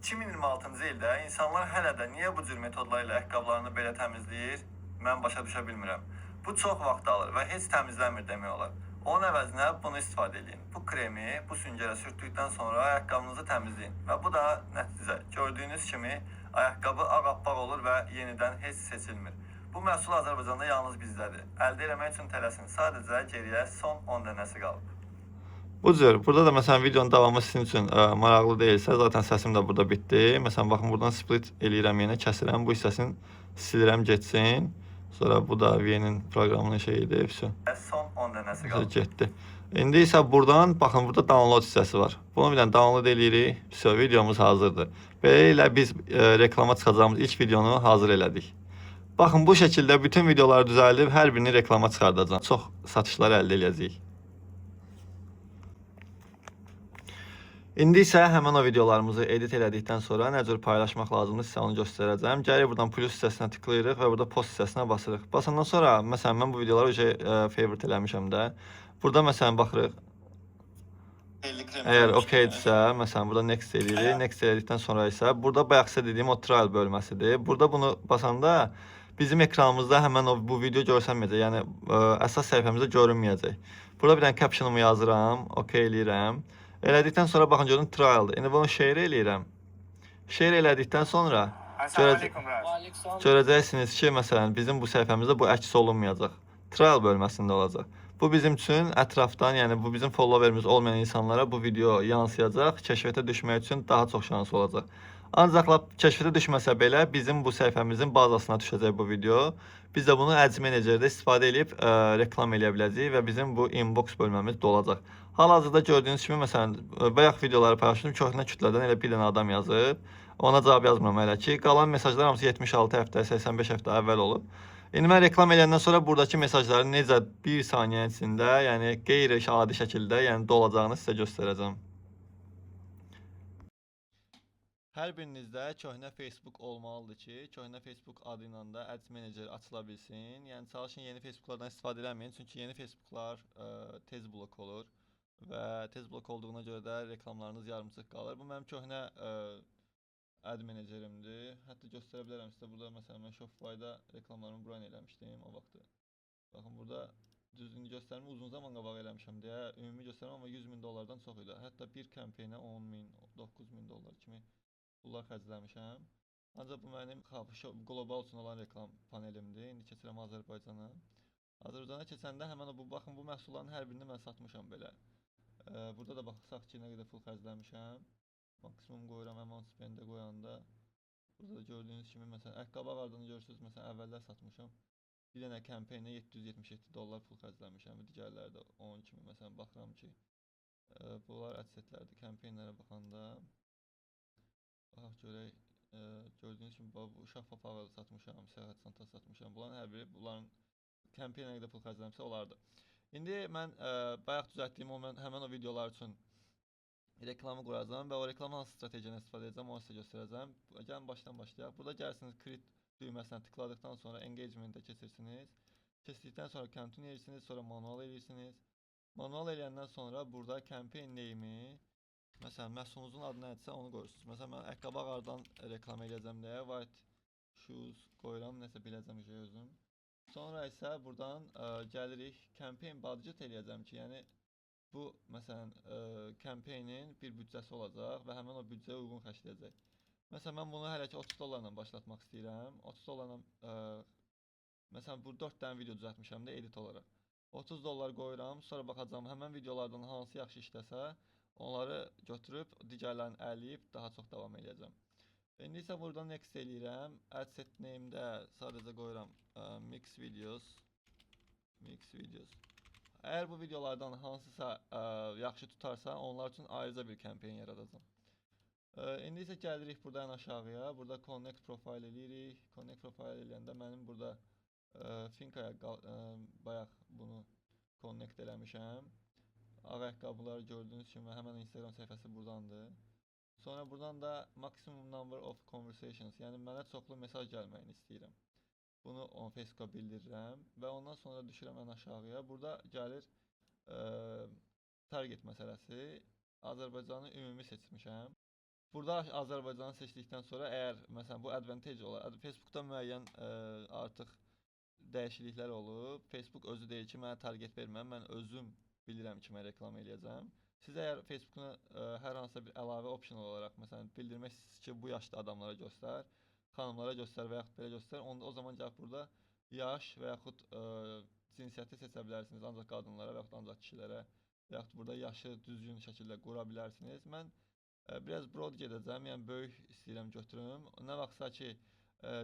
2026-cı ildə insanlar hələ də niyə bu cür metodlar ilə ayaqqabılarını belə təmizləyir? Mən başa düşə bilmirəm. Bu çox vaxt alır və heç təmizləmir demək olar. Onun əvəzinə bunu istifadə edin. Bu kremi bu süngərə sürtdükdən sonra ayaqqabınızı təmizləyin. Və bu da nəticə. Gördüyünüz kimi ayaqqabı ağappaq olur və yenidən heç seçilmir. Bu məhsul Azərbaycanda yalnız bizdədir. Əldə eləmək üçün tələsin. Sadəcə geriyə son 10 dənəsi qalıb. Bu cür. Burada da məsələn videonun davamı sizin üçün maraqlı deyilsə, zaten səsim də burada bitdi. Məsələn baxın buradan split eləyirəm, yenə kəsirəm. Bu hissəsini silirəm, getsin. Sonra bu da VN-in proqramının şeyidir. Son 10 dənəsi qaldı. Getdi. İndi isə buradan baxın burada download hissəsi var. Bunu bir dənə download eləyirik. Videomuz hazırdır. Beləliklə biz reklama çıxacağımız ilk videonu hazır elədik. Baxın, bu şəkildə bütün videoları düzəldib hər birini reklama çıxardacağam. Çox satışlar əldə edəcəyik. İndi isə həmin o videolarımızı edit elədikdən sonra nə cür paylaşmaq lazımdır sizə onu göstərəcəm. Gəlirik buradan plus hissəsinə tıklayırıq və burada post hissəsinə basırıq. Basandan sonra məsələn mən bu videoları favorite eləmişəm də. Burada məsələn baxırıq. Əgər okeydirsə, məsələn burada next eləyirik. Next elədikdən sonra isə burada bayaq sizə dediyim o trial bölməsidir. Burada bunu basanda bizim ekranımızda həmin o bu video görsənməyəcək. Yəni əsas səhifəmizdə görünməyəcək. Burada bir dənə captionumu yazıram, okey eləyirəm. Elədikdən sonra baxın gördüm trialdır. İndi bunu share eləyirəm. Share elədikdən sonra görəcəksiniz ki, məsələn bizim bu səhifəmizdə bu əks olunmayacaq. Trial bölməsində olacaq. Bu bizim üçün ətrafdan, yəni bu bizim followerimiz olmayan insanlara bu video yansıyacaq, kəşfiyyata düşmək üçün daha çox şansı olacaq. Ancaq kəşfiyyata düşməsə belə bizim bu səhifəmizin bazasına düşəcək bu video. Biz də bunu Ads Manager'də istifadə edib reklam eləyə biləcəyik və bizim bu inbox bölməmiz dolacaq. Hal-hazırda gördüyünüz kimi, məsələn, bayaq videoları paylaşdım, köhnə kütlədən elə bir dənə adam yazıb. Ona cavab yazmıram hələ ki. Qalan mesajlar hamısı 76 həftə, 85 həftə əvvəl olub. İndi mən reklam eləyəndən sonra buradakı mesajların necə bir saniyə içində, yəni qeyri-adi şəkildə, yəni dolacağını sizə göstərəcəm. Hər birinizdə köhnə Facebook olmalıdır ki, köhnə Facebook adı ilə də Ads Manager açıla bilsin. Yəni çalışın yeni Facebooklardan istifadə eləməyin, çünki yeni Facebooklar tez blok olur və tez blok olduğuna görə də reklamlarınız yarımçıq qalır. Bu mənim köhnə Ad menecerimdir. Hətta göstərə bilərəm sizə. Burada məsələn mən Shopify-da reklamlarımı buran eləmişdim o vaxtı. Baxın burada düzgün göstərmə uzun zaman qabaq eləmişəm deyə ümumi göstərmə, amma 100 min dollardan çox idi. Hətta bir kampanyaya 10 min, 9 min dollar kimi pullar xərcləmişəm. Ancaq bu mənim qlobal üçün olan reklam panelimdir. İndi keçirəm Azərbaycana. Azərbaycana keçəndə həmən bu baxın bu məhsulların hər birini mən satmışam belə. Burada da baxsaq ki, nə qədər pul xərcləmişəm. Maksimum qoyuram həmən spend-ə qoyanda. Burada da gördüyünüz kimi məsələn ayaqqabı ardını görürsünüz, məsələn əvvəllər satmışam. Bir dənə kampanyaya 777 dollar pul xərcləmişəm. Digərləri də 10 kimi məsələn baxıram ki, bunlar adsetlərdir. Kampanyalara baxanda baxaq görək, gördüyünüz kimi bu uşaq papağı satmışam, səyahət çantası satmışam. Bunların hər biri bunların kampanyaya qədər pul xərcləmişsə olardı. İndi mən bayaq düzəltdiyim həmən o videolar üçün reklamı quracağam və o reklam hansı strategiyadan istifadə edəcəm, onu sizə göstərəcəm. Gəlin başdan başlayaq. Burada gəlirsiniz create düyməsinə tıkladıqdan sonra engagement-ə keçirsiniz. Keçdikdən sonra continue edirsiniz, sonra manual edirsiniz. Manual eləyəndən sonra burada campaign name-i, məsələn məhsulunuzun adı nədirsə onu qoyursunuz. Məsələn mən ayaqqabı ağardan reklam eləyəcəm deyə white shoes qoyuram, nəsə biləcəm ki özüm. Sonra isə buradan gəlirik campaign budget eləyəcəm ki, yəni bu məsələn kampanyinin bir büdcəsi olacaq və həmin o büdcəyə uyğun xərcləyəcək. Məsələn mən bunu hələ ki 30 dollarla başlatmaq istəyirəm. 30 dollarla məsələn bu 4 dənə video düzəltmişəm də edit olaraq. 30 dollar qoyuram, sonra baxacağam həmin videolardan hansı yaxşı işləsə, onları götürüb digərlərini əliyib daha çox davam edəcəm. İndi isə buradan next eləyirəm. Adset name-də sadəcə qoyuram mix videos. Əgər bu videolardan hansısa yaxşı tutarsa, onlar üçün ayrıca bir kampanya yaradacağam. İndi isə gəlirik burada ən aşağıya. Burada connect profile eləyirik. Connect profile eləyəndə mənim burada Finkaya bayaq bunu connect eləmişəm. Ağ ayaqqabıları gördüyünüz kimi həmən Instagram səhifəsi buradandır. Sonra buradan da maximum number of conversations, yəni mənə çoxlu mesaj gəlməyini istəyirəm. Bunu Facebook'a bildirirəm və ondan sonra düşürəm ən aşağıya. Burada gəlir target məsələsi. Azərbaycanı ümumi seçmişəm. Burada Azərbaycanı seçdikdən sonra əgər məsələn bu advantage olar. Facebook'da müəyyən artıq dəyişikliklər olub. Facebook özü deyir ki, mənə target verməm. Mən özüm bilirəm ki, mən reklam eləyəcəm. Siz əgər Facebook'un hər hansısa bir əlavə option olaraq məsələn bildirmək istəyirsiniz ki, bu yaşda adamlara göstər, xanımlara göstər və yaxud belə göstər. O zaman gəlib burada yaş və yaxud cinsiyyəti seçə bilərsiniz, ancaq qadınlara və yaxud ancaq kişilərə və yaxud burada yaşı düzgün şəkildə qura bilərsiniz. Mən biraz broad gedəcəm, yəni böyük istəyirəm götürüm. Nə vaxtsa ki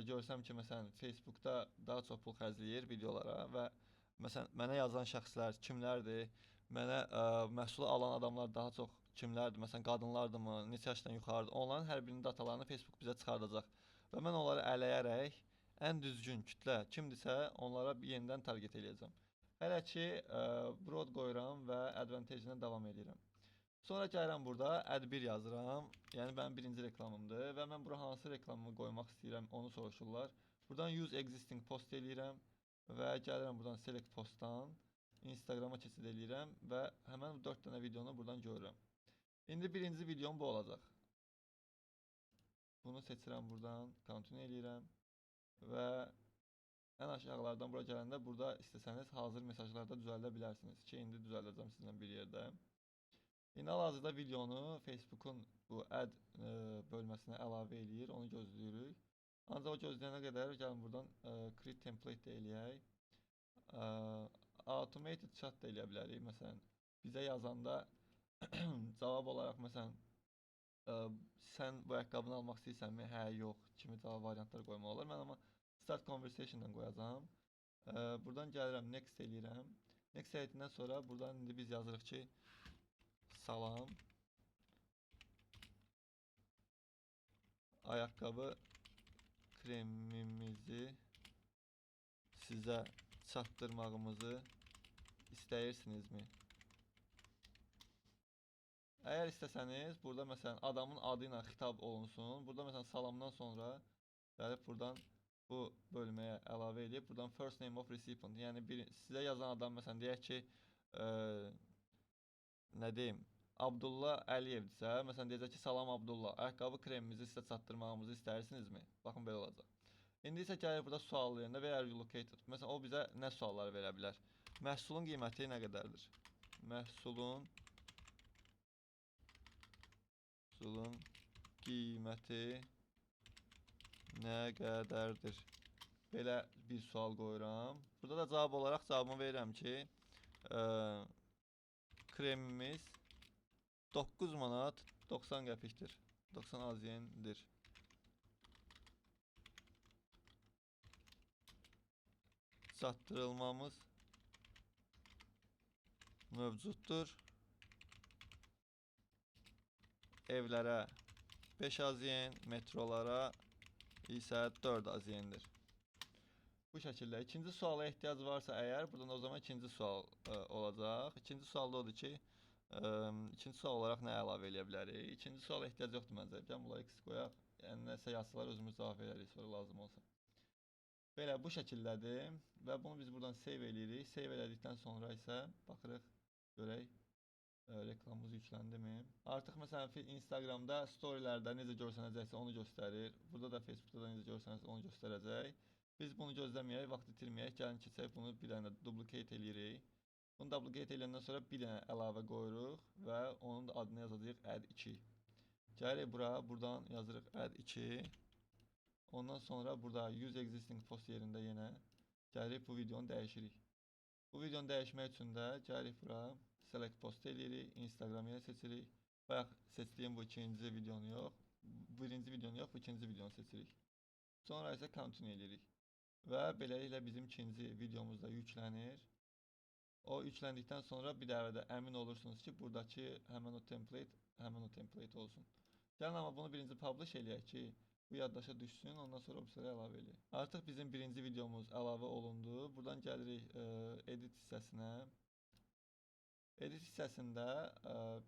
görsəm ki, məsələn Facebook'da daha çox pul xərcləyir videolara və məsələn mənə yazan şəxslər kimlərdir, mənə məhsulu alan adamlar daha çox kimlərdir, məsələn qadınlardırmı, neçə yaşdan yuxarıdır, onların hər birinin datalarını Facebook bizə çıxardacaq. Və mən onları ələyərək ən düzgün kütlə kimdirsə, onlara yenidən target eləyəcəm. Hələ ki, broad qoyuram və advantage-ilə davam edirəm. Sonra gəlirəm burada ad 1 yazıram. Yəni mənim birinci reklamımdır və mən bura hansı reklamımı qoymaq istəyirəm, onu soruşurlar. Buradan use existing post eləyirəm və gəlirəm buradan select postdan Instagrama keçid eləyirəm və həmin 4 dənə videonu buradan görürəm. İndi birinci videom bu olacaq. Bunu seçirəm buradan, continue eləyirəm və ən aşağılardan bura gələndə burada istəsəniz hazır mesajlarda düzəldə bilərsiniz ki, indi düzəldəcəm sizinlə bir yerdə. İndi hal-hazırda videonu Facebook'un bu ad bölməsinə əlavə eləyir, onu gözləyirik. Ancaq o gözləyənə qədər gəlin buradan create template də eləyək. Automated chat da eləyə bilərik. Məsələn, bizə yazanda cavab olaraq məsələn sən bu ayaqqabını almaq istəyirsənmi? Hə, yox kimi cavab variantlar qoymaq olar. Mən amma start conversation-dan qoyacağam. Buradan gəlirəm next eləyirəm. Next elədikdən sonra buradan indi biz yazırıq ki, salam. Ayaqqabı kremimizi sizə çatdırmağımızı istəyirsinizmi? Əgər istəsəniz, burada məsələn adamın adı ilə xitab olunsun. Burada məsələn salamdan sonra gəlib buradan bu bölməyə əlavə edib buradan first name of recipient, yəni sizə yazan adam məsələn deyək ki, nə deyim, Abdullah Əliyevdirsə, məsələn deyəcək ki, salam Abdullah, ayaqqabı kremimizi sizə çatdırmağımızı istəyirsinizmi? Baxın belə olacaq. İndi isə gəlir burada suallarında where are you located? Məsələn o bizə nə suallar verə bilər? Məhsulun qiyməti nə qədərdir? Məhsulun qiyməti nə qədərdir? Belə bir sual qoyuram. Burada da cavab olaraq cavabımı verirəm ki, kremimiz 9 manat 90 qəpikdir. 90 AZN-dir. Çatdırılmamız mövcuddur. Evlərə 5 AZN, metrolara isə 4 AZN-dir. Bu şəkildə. İkinci suala ehtiyac varsa əgər, buradan o zaman ikinci sual olacaq. İkinci sual da odur ki, ikinci sual olaraq nə əlavə eləyə bilərik? İkinci suala ehtiyac yoxdur məncə. Gəlin bunları X qoyaq. Yəni nəsə yazsalar özümüz cavab verərik sonra lazım olsa. Belə bu şəkildədir və bunu biz buradan save eləyirik. Save elədikdən sonra isə baxırıq, görək reklamımız yüklendimi? Artıq məsələn Instagramda storylərdə necə görsənəcəksə onu göstərir. Burada da Facebookda da necə görsənəcəksə onu göstərəcək. Biz bunu gözləməyək, vaxt itirməyək. Gəlin keçək bunu bir dənə duplicate eləyirik. Bunu duplicate eləyəndən sonra bir dənə əlavə qoyuruq və onun da adını yazacağıq add 2. Gəlirik bura, buradan yazırıq add 2. Ondan sonra burada use existing post yerində yenə gəlirik bu videonu dəyişirik. Bu videonu dəyişmək üçün də gəlirik bura, select post eləyirik, Instagram yenə seçirik. Bayaq seçdiyim bu ikinci videonu yox, birinci videonu yox, bu ikinci videonu seçirik. Sonra isə continue eləyirik. Və beləliklə bizim ikinci videomuz da yüklənir. O yükləndikdən sonra bir dəfə də əmin olursunuz ki, buradakı həmin o template olsun. Gəlin amma bunu birinci publish eləyək ki, bu yaddaşa düşsün, ondan sonra bu sıraya əlavə eləyək. Artıq bizim birinci videomuz əlavə olundu. Buradan gəlirik edit hissəsinə. Edit hissəsində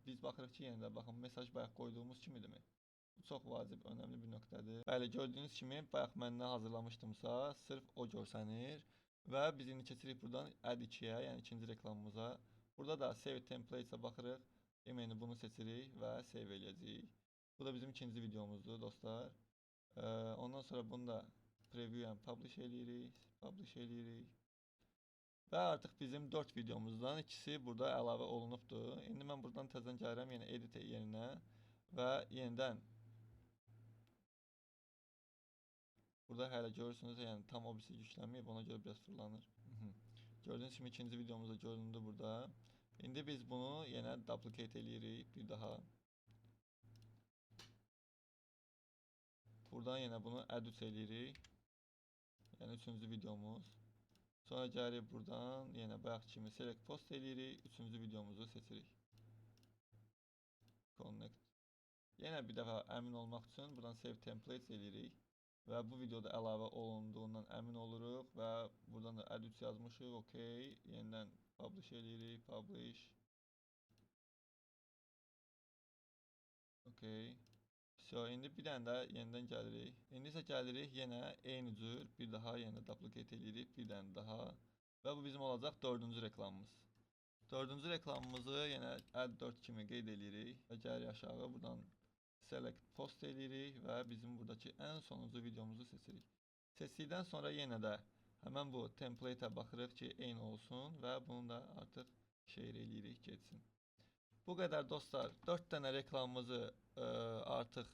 biz baxırıq ki, yenə də baxın, mesaj bayaq qoyduğumuz kimidirmi? Bu çox vacib, önəmli bir nöqtədir. Bəli, gördüyünüz kimi, bayaq mən nə hazırlamışdımsa, sırf o görsənir. Və biz indi keçirik buradan add 2-yə, yəni ikinci reklamımıza. Burada da save template-ə baxırıq. Emaili bunu seçirik və save eləyəcəyik. Bu da bizim ikinci videomuzdur, dostlar. Ondan sonra bunu da preview, yəni publish eləyirik. Və artıq bizim 4 videomuzdan ikisi burada əlavə olunubdur. İndi mən buradan təzədən gəlirəm, yəni edit yerinə və yenidən burada hələ görürsünüz, yəni tam o birisi yüklənməyib, ona görə biraz fırlanır. Gördüyünüz kimi ikinci videomuzda göründü burada. İndi biz bunu yenə duplicate eləyirik bir daha. Buradan yenə bunu add 3 eləyirik. Yəni üçüncü videomuz. Sonra gəlirik buradan yenə bayaq kimi select post eləyirik. Üçüncü videomuzu seçirik. Connect. Yenə bir dəfə əmin olmaq üçün buradan save templates eləyirik. və bu videoda əlavə olunduğundan əmin oluruq və buradan da add 3 yazmışıq. Okay, yenidən publish eləyirik, publish. Okay. So, indi bir dənə də yenidən gəlirik. İndi isə gəlirik yenə eyni cür bir daha yenə duplicate eləyirik, bir dənə daha və bu bizim olacaq 4-cü reklamımız. 4-cü reklamımızı yenə add 4 kimi qeyd eləyirik və gəlirik aşağı, buradan select post eləyirik və bizim buradakı ən sonuncu videomuzu seçirik. Seçdikdən sonra yenə də həmən bu template-ə baxırıq ki, eyni olsun və bunu da artıq share eləyirik, getsin. Bu qədər dostlar, 4 dənə reklamımızı artıq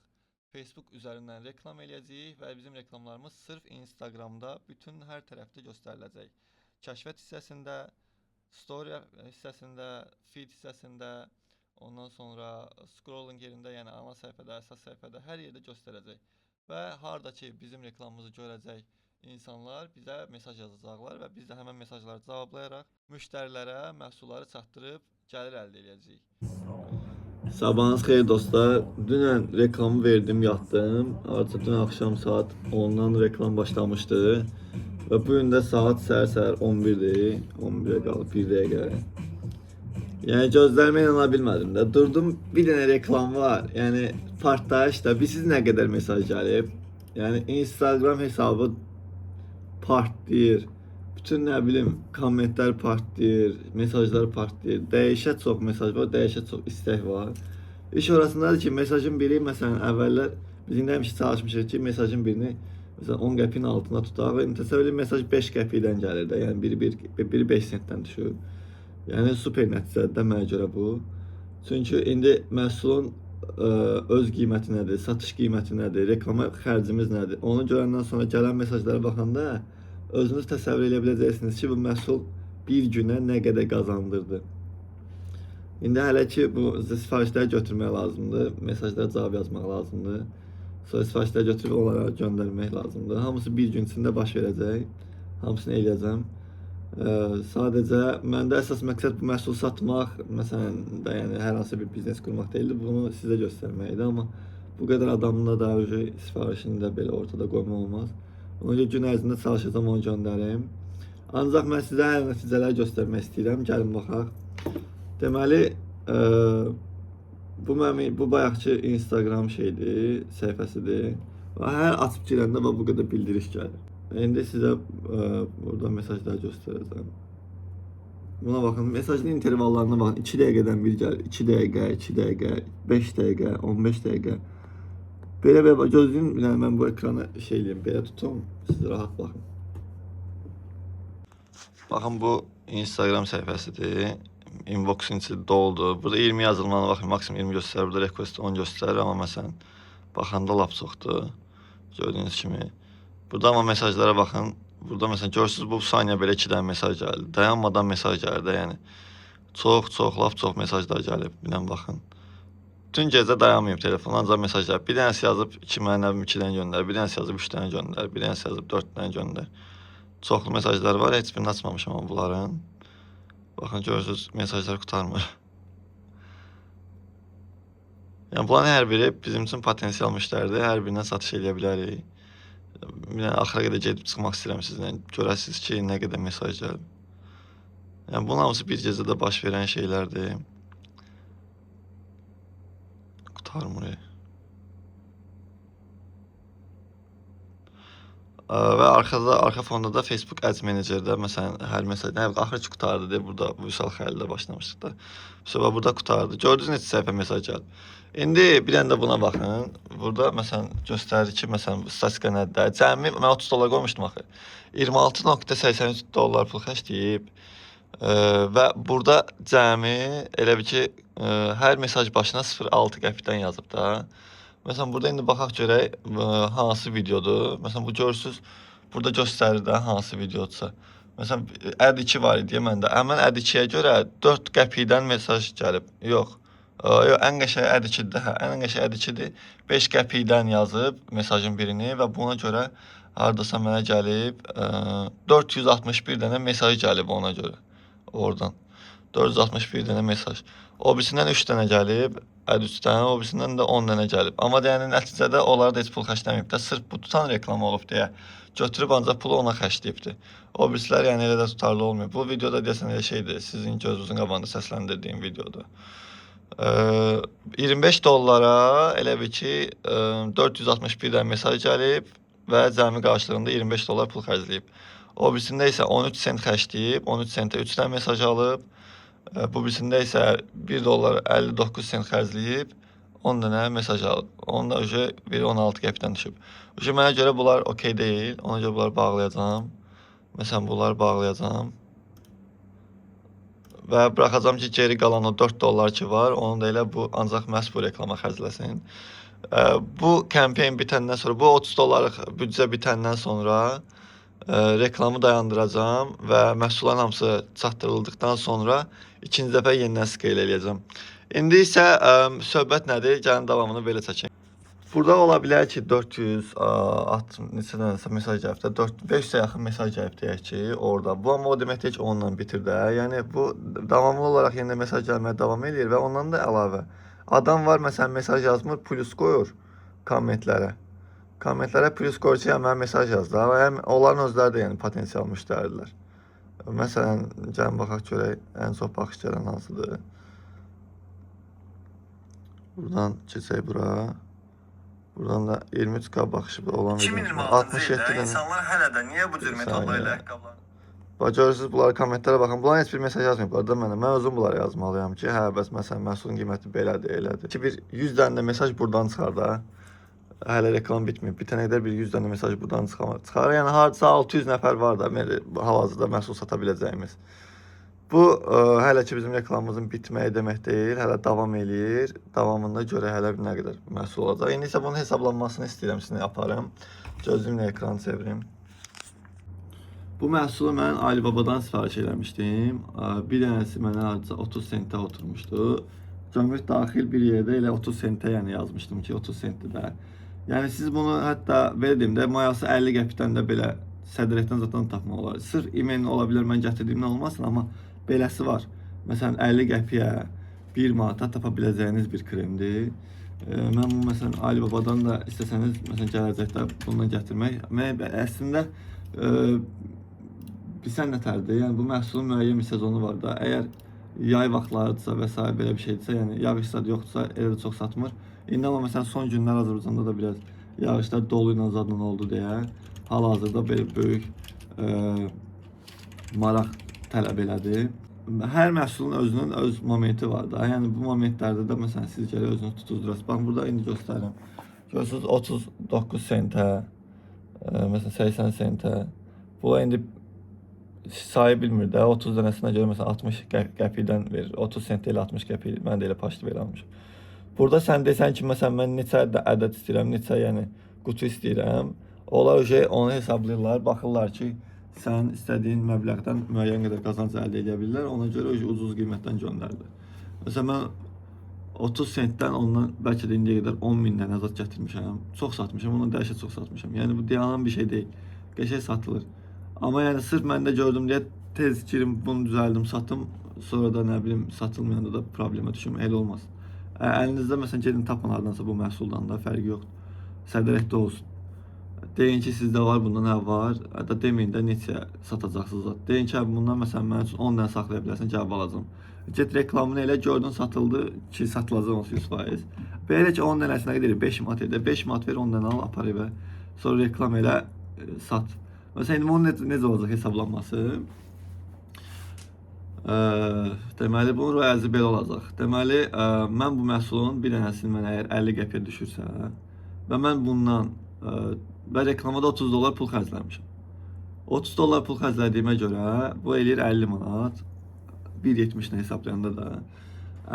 Facebook üzərindən reklam eləyəcəyik və bizim reklamlarımız sırf Instagramda bütün hər tərəfdə göstəriləcək. Kəşfiyyat hissəsində, story hissəsində, feed hissəsində, ondan sonra scrolling yerində, yəni ana səhifədə, əsas səhifədə hər yerdə göstərəcək. Və harda ki bizim reklamımızı görəcək insanlar bizə mesaj yazacaqlar və biz də həmən mesajları cavablayaraq müştərilərə məhsulları çatdırıb gəlir əldə edəcəyik. Sabahınız xeyir dostlar. Dünən reklamı verdim, yatdım. Artıq dün axşam saat 10-dan reklam başlamışdı. Və bugün də saat səhər 11-dir. 11-ə qalıb 1 dəqiqə. Yəni gözlərimə inana bilmədim də. Durdum, bir dənə reklam var. Yəni partlayış da. Bilirsiniz nə qədər mesaj gəlib? Yəni Instagram hesabı partlayır. Bütün nə bilim kommentlər partlayır, mesajlar partlayır. Dəyişə çox mesaj var, dəyişə çox istək var. İş orasındadır ki, mesajın biri məsələn əvvəllər biz indi həmişə çalışmışıq ki, mesajın birini məsələn 10 qəpiyin altına tutaq və təsəvvür mesaj 5 qəpikdən gəlir də. Yəni biri 5 sentdən düşür. Yəni super nəticədir mənə görə bu. Çünki indi məhsulun öz qiyməti nədir, satış qiyməti nədir, reklama xərcimiz nədir? Onu görəndən sonra gələn mesajlara baxanda özünüz təsəvvür edə biləcəksiniz ki, bu məhsul bir günə nə qədər qazandırdı. İndi hələ ki, bu sifarişləri götürmək lazımdır, mesajlara cavab yazmaq lazımdır. Sonra sifarişləri götürüb onlara göndərmək lazımdır. Hamısı bir gün içində baş verəcək, hamısını eləyəcəm. Sadəcə, məndə əsas məqsəd bu məhsul satmaq, məsələn, yəni hər hansı bir biznes qurmaq deyildi, bunu sizə göstərməkdir. Amma bu qədər adamın da sifarişini də belə ortada qoymaq olmaz. Ona görə gün ərzində çalışacağım, onu göndərim. Ancaq mən sizə hər nəticələri göstərmək istəyirəm. Gəlin baxaq. Deməli, bu bayaqki Instagram şeydir, səhifəsidir. Və hər açıb girəndə bu qədər bildiriş gəlir. İndi sizə burada mesajlar göstərəcəm. Buna baxın, mesajın intervallarına baxın. 2 dəqiqədən bir gəlir. 2 dəqiqə, 2 dəqiqə, 5 dəqiqə, 15 dəqiqə. Belə gözləyin, yəni mən bu ekranı şey eləyim, belə tutum, siz rahat baxın. Baxın, bu Instagram səhifəsidir. Inbox'un içi doldu. Burada 20 yazılmanı baxın, maksimum 20 göstərir. Burada request 10 göstərir, amma məsələn, baxanda lap çoxdur. Gördüyünüz kimi. Burada amma mesajlara baxın. Burada məsələn, görürsünüz, bu saniyə belə 2 dənə mesaj gəldi. Dayanmadan mesaj gəldi, yəni. Lap çox mesajlar gəlib. Bir dənə baxın. Bütün gecə dayanmayıb telefon, ancaq mesajlar. Bir dənəsi yazıb 2 mənəvim 2 dənə göndər, bir dənəsi yazıb 3 dənə göndər, bir dənəsi yazıb 4 dənə göndər. Çoxlu mesajlar var, heç birini açmamışam amma bunların. Baxın, görürsünüz, mesajlar qutarmır. Yəni, bunların hər biri bizim üçün potensial müştəridir, hər birindən satış eləyə bilərik. Axıra qədər gedib çıxmaq istəyirəm sizlə, görəsiniz ki, nə qədər mesaj gəlib. Yəni, bunun hamısı bir gecədə baş verən şeylərdir. Qutarmır. Və arxa fonda da Facebook Ads Manager'da məsələn hər mesaj, axır ki qutardı deyə burada Vüsal Xəlillə başlamışdıq da. Sonra burada qutardı. Gördünüz neçə səhifə mesaj gəldi. İndi bir dənə də buna baxın. Burada məsələn göstərir ki, məsələn statistika nədir? Cəmi mən 30 dollar qoymuşdum axı. 26.83 dollar pul xərcləyib. Və burada cəmi elə bir ki hər mesaj başına 0.6 qəpikdən yazıb da. Məsələn, burada indi baxaq görək hansı videodur. Məsələn, bu görürsünüz, burada göstərir də hansı videodursa. Məsələn, Ad 2 var idi məndə. Həmin Ad 2-yə görə 4 qəpikdən mesaj gəlib. Yox, ən qəşəng Ad 2-dir. Ən qəşəng Ad 2-dir. 5 qəpikdən yazıb mesajın birini və buna görə hardasa mənə gəlib 461 dənə mesaj gəlib ona görə. Oradan. 461 dənə mesaj. O birisindən 3 dənə gəlib. ad üstdən, o birisindən də 10 dənə gəlib. Amma yəni nəticədə onlar da heç pul xərcləməyib də, sırf bu tutan reklam olub deyə götürüb ancaq pulu ona xərcləyibdi. O birisilər yəni elə də tutarlı olmuyor. Bu videoda deyəsən elə şeydir, sizin gözünüzün qabağında səsləndirdiyim videodur. 25 dollara elə bir ki 461 dənə mesaj gəlib və cəmi qarşılığında 25 dollar pul xərcləyib. O birisində isə 13 sent xərcləyib, 13 sentə 3 dənə mesaj alıb. Bu birisində isə 1 dollar 59 sent xərcləyib, 10 dənə mesaj alıb. Onda biri 16 qəpikdən düşüb. Mənə görə bunlar okey deyil, ona görə bunları bağlayacağam. Məsələn, bunları bağlayacağam. Və buraxacağım ki, geri qalan o 4 dollar ki var, onu da elə bu, ancaq məhz bu reklama xərcləsin. Bu kampanya bitəndən sonra, bu 30 dollarlıq büdcə bitəndən sonra reklamı dayandıracağım və məhsulların hamısı çatdırıldıqdan sonra ikinci dəfə yenidən scale eləyəcəm. İndi isə söhbət nədir? Gəlin davamını belə çəkeyim. Burada ola bilər ki 460 neçə mesaj gəlibdə, 500-ə yaxın mesaj gəlib deyək ki, orada. Bu amma o demək deyək ki, onunla bitir də. Yəni bu davamlı olaraq yenə mesaj gəlməyə davam edir və ondan da əlavə adam var, məsələn, mesaj yazmır, plus qoyur kommentlərə. Kommentlərə plus qoyur ki, mənə mesaj yaz da. Həm onların özləri də yəni potensial müştəridirlər. Məsələn, gəlin baxaq görək ən çox baxış gələn hansıdır. Buradan keçək bura. Buradan da 23K baxışı olan 2026-cı ildə insanlar hələ də niyə bu cür metallarla ayaqqabılar? Görürsünüz, bunları kommentlərə baxın. Bunlar heç bir mesaj yazmayıblar da mənə. Mən özüm bunları yazmalıyam ki, hə, bəs məsələn, məhsulun qiyməti belədir, elədir. Ki, bir 100 dənə də mesaj buradan çıxar da. Hələ reklam bitməyib. Bitənə qədər bir 100 dənə mesaj buradan çıxar. Yəni, hardasa 600 nəfər var da, hal-hazırda məhsul sata biləcəyimiz. Bu, hələ ki bizim reklamımızın bitməyi demək deyil, hələ davam eləyir. Davamında görə hələ bir nə qədər məhsul olacaq. İndi isə bunun hesablanmasını istəyirəm, sizinlə yaparım. Gözümlə ekranı çevirim. Bu məhsulu mən Alibabadan sifariş eləmişdim. Bir dənəsi mənə hardasa 30 sentə oturmuşdu. Cəmiyyət daxil bir yerdə elə 30 sentə yəni yazmışdım ki, 30 sentdir də. Yəni siz bunu hətta belə deyim də, mayası 50 qəpikdən də belə sədrəkdən zaten tapmaq olar. Sırf imen ola bilər mən gətirdiyimdən olmasın, amma beləsi var. Məsələn, 50 qəpiyə 1 manata tapa biləcəyiniz bir kremdir. Mən bunu məsələn Alibabadan da istəsəniz, məsələn, gələcəkdə bundan gətirmək. Mən əslində bilsən nətərdir? Yəni bu məhsulun müəyyən bir sezonu var da. Əgər yay vaxtlarıdırsa və s. belə bir şeydirsə, yəni yağışlar yoxdursa elə də çox satmır. İndi amma məsələn son günlər Azərbaycanda da biraz yağışlar dolu ilə zadla oldu deyə hal-hazırda belə böyük maraq tələb elədi. Hər məhsulun özünün öz momenti var da. Yəni bu momentlərdə də məsələn siz gələ özünüz tutuzdurasınız. Baxın burada indi göstərirəm. Görürsünüz 39 sentə, məsələn 80 sentə. Bunlar indi sayı bilmir də. 30 dənəsinə görə məsələn 60 qəpikdən verir. 30 sent ilə 60 qəpik. Mən də elə paşlı verilmişim. Burada sən desən ki, məsələn mən neçə ədəd istəyirəm, neçə yəni qutu istəyirəm. Onlar onu hesablayırlar, baxırlar ki, sən istədiyin məbləğdən müəyyən qədər qazanc əldə edə bilirlər. Ona görə ucuz qiymətdən göndərilir. Məsələn, mən 30 sentdən ondan bəlkə də indiyə qədər 10.000 dənə zat gətirmişəm. Çox satmışam, ondan dəhşət çox satmışam. Yəni bu dayanan bir şey deyil. Qəşəng satılır. Amma yəni sırf məndə gördüm deyə tez girim bunu düzəldim, satım. Sonra da nə bilim satılmayanda da problemə düşüm. Elə olmaz. Əlinizdə məsələn gedin tapın hardansa bu məhsuldan da fərqi yoxdur. Sədrəkdə olsun. Deyin ki, sizdə var, bundan nə var? Hətta deməyin də neçə satacaqsınız zat. Deyin ki, bundan məsələn mən üçün 10 dənə saxlaya bilərsən, cavab alacağım. Get reklamını elə gördün satıldı ki, satılacaq olsun 100%. Və elə ki 10 dənəsinə qədər 5 manat edir. 5 manat ver, 10 dənə al, apar evə. Sonra reklam elə sat. Məsələn, indi onun necə olacaq hesablanması? Deməli, bunun rəzi belə olacaq. Deməli, mən bu məhsulun bir dənəsini mən əgər 50 qəpiyə düşürsə və mən bundan və reklamada 30 dollar pul xərcləmişəm. 30 dollar pul xərclədiyimə görə bu eləyir 50 manat. 1.70-nə hesablayanda da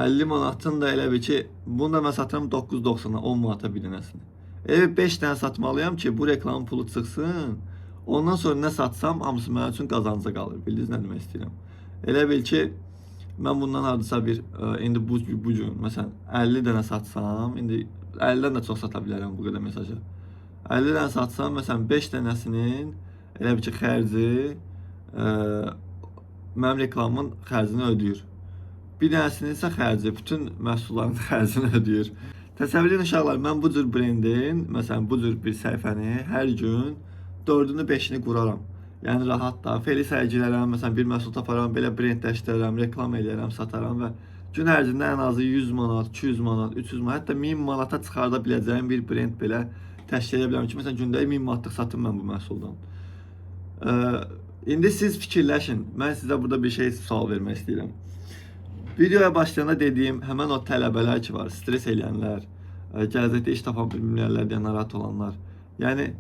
50 manatın da elə bir ki, bunu da mən satıram 9.90-a, 10 manata bir dənəsini. Elə 5 dənə satmalıyam ki, bu reklamın pulu çıxsın. Ondan sonra nə satsam, hamısı mənim üçün qazanca qalır. Bildiniz nə demək istəyirəm? Elə bil ki, mən bundan hardasa bir, indi bu gün, məsələn, 50 dənə satsam, indi 50-dən də çox sata bilərəm bu qədər mesajı. 50 dənə satsam, məsələn, 5 dənəsinin elə bir ki, xərci mənim reklamın xərcini ödəyir. bir dənəsinin isə xərci, bütün məhsulların xərcini ödəyir. Təsəvvür edin uşaqlar, mən bu cür brendin, məsələn bu cür bir səhifəni hər gün 4-ünü 5-ini quraram. Yəni rahat da Felisaya girərəm, məsələn bir məhsul taparam, belə brendləşdirərəm, reklam eləyərəm, sataram və gün ərzində ən azı 100 manat, 200 manat, 300 manat, hətta 1000 manata çıxarda biləcəyim bir brend belə təşkil edə bilərəm ki, məsələn gündə 1000 manatlıq satım mən bu məhsuldan. İndi siz fikirləşin. Mən sizə burada bir şey sual vermək istəyirəm. Videoya başlayanda dediyim həmən o tələbələr ki var, stres eləyənlər, gələcəkdə iş tapa bilməyənlər deyə narahat olanlar. Yəni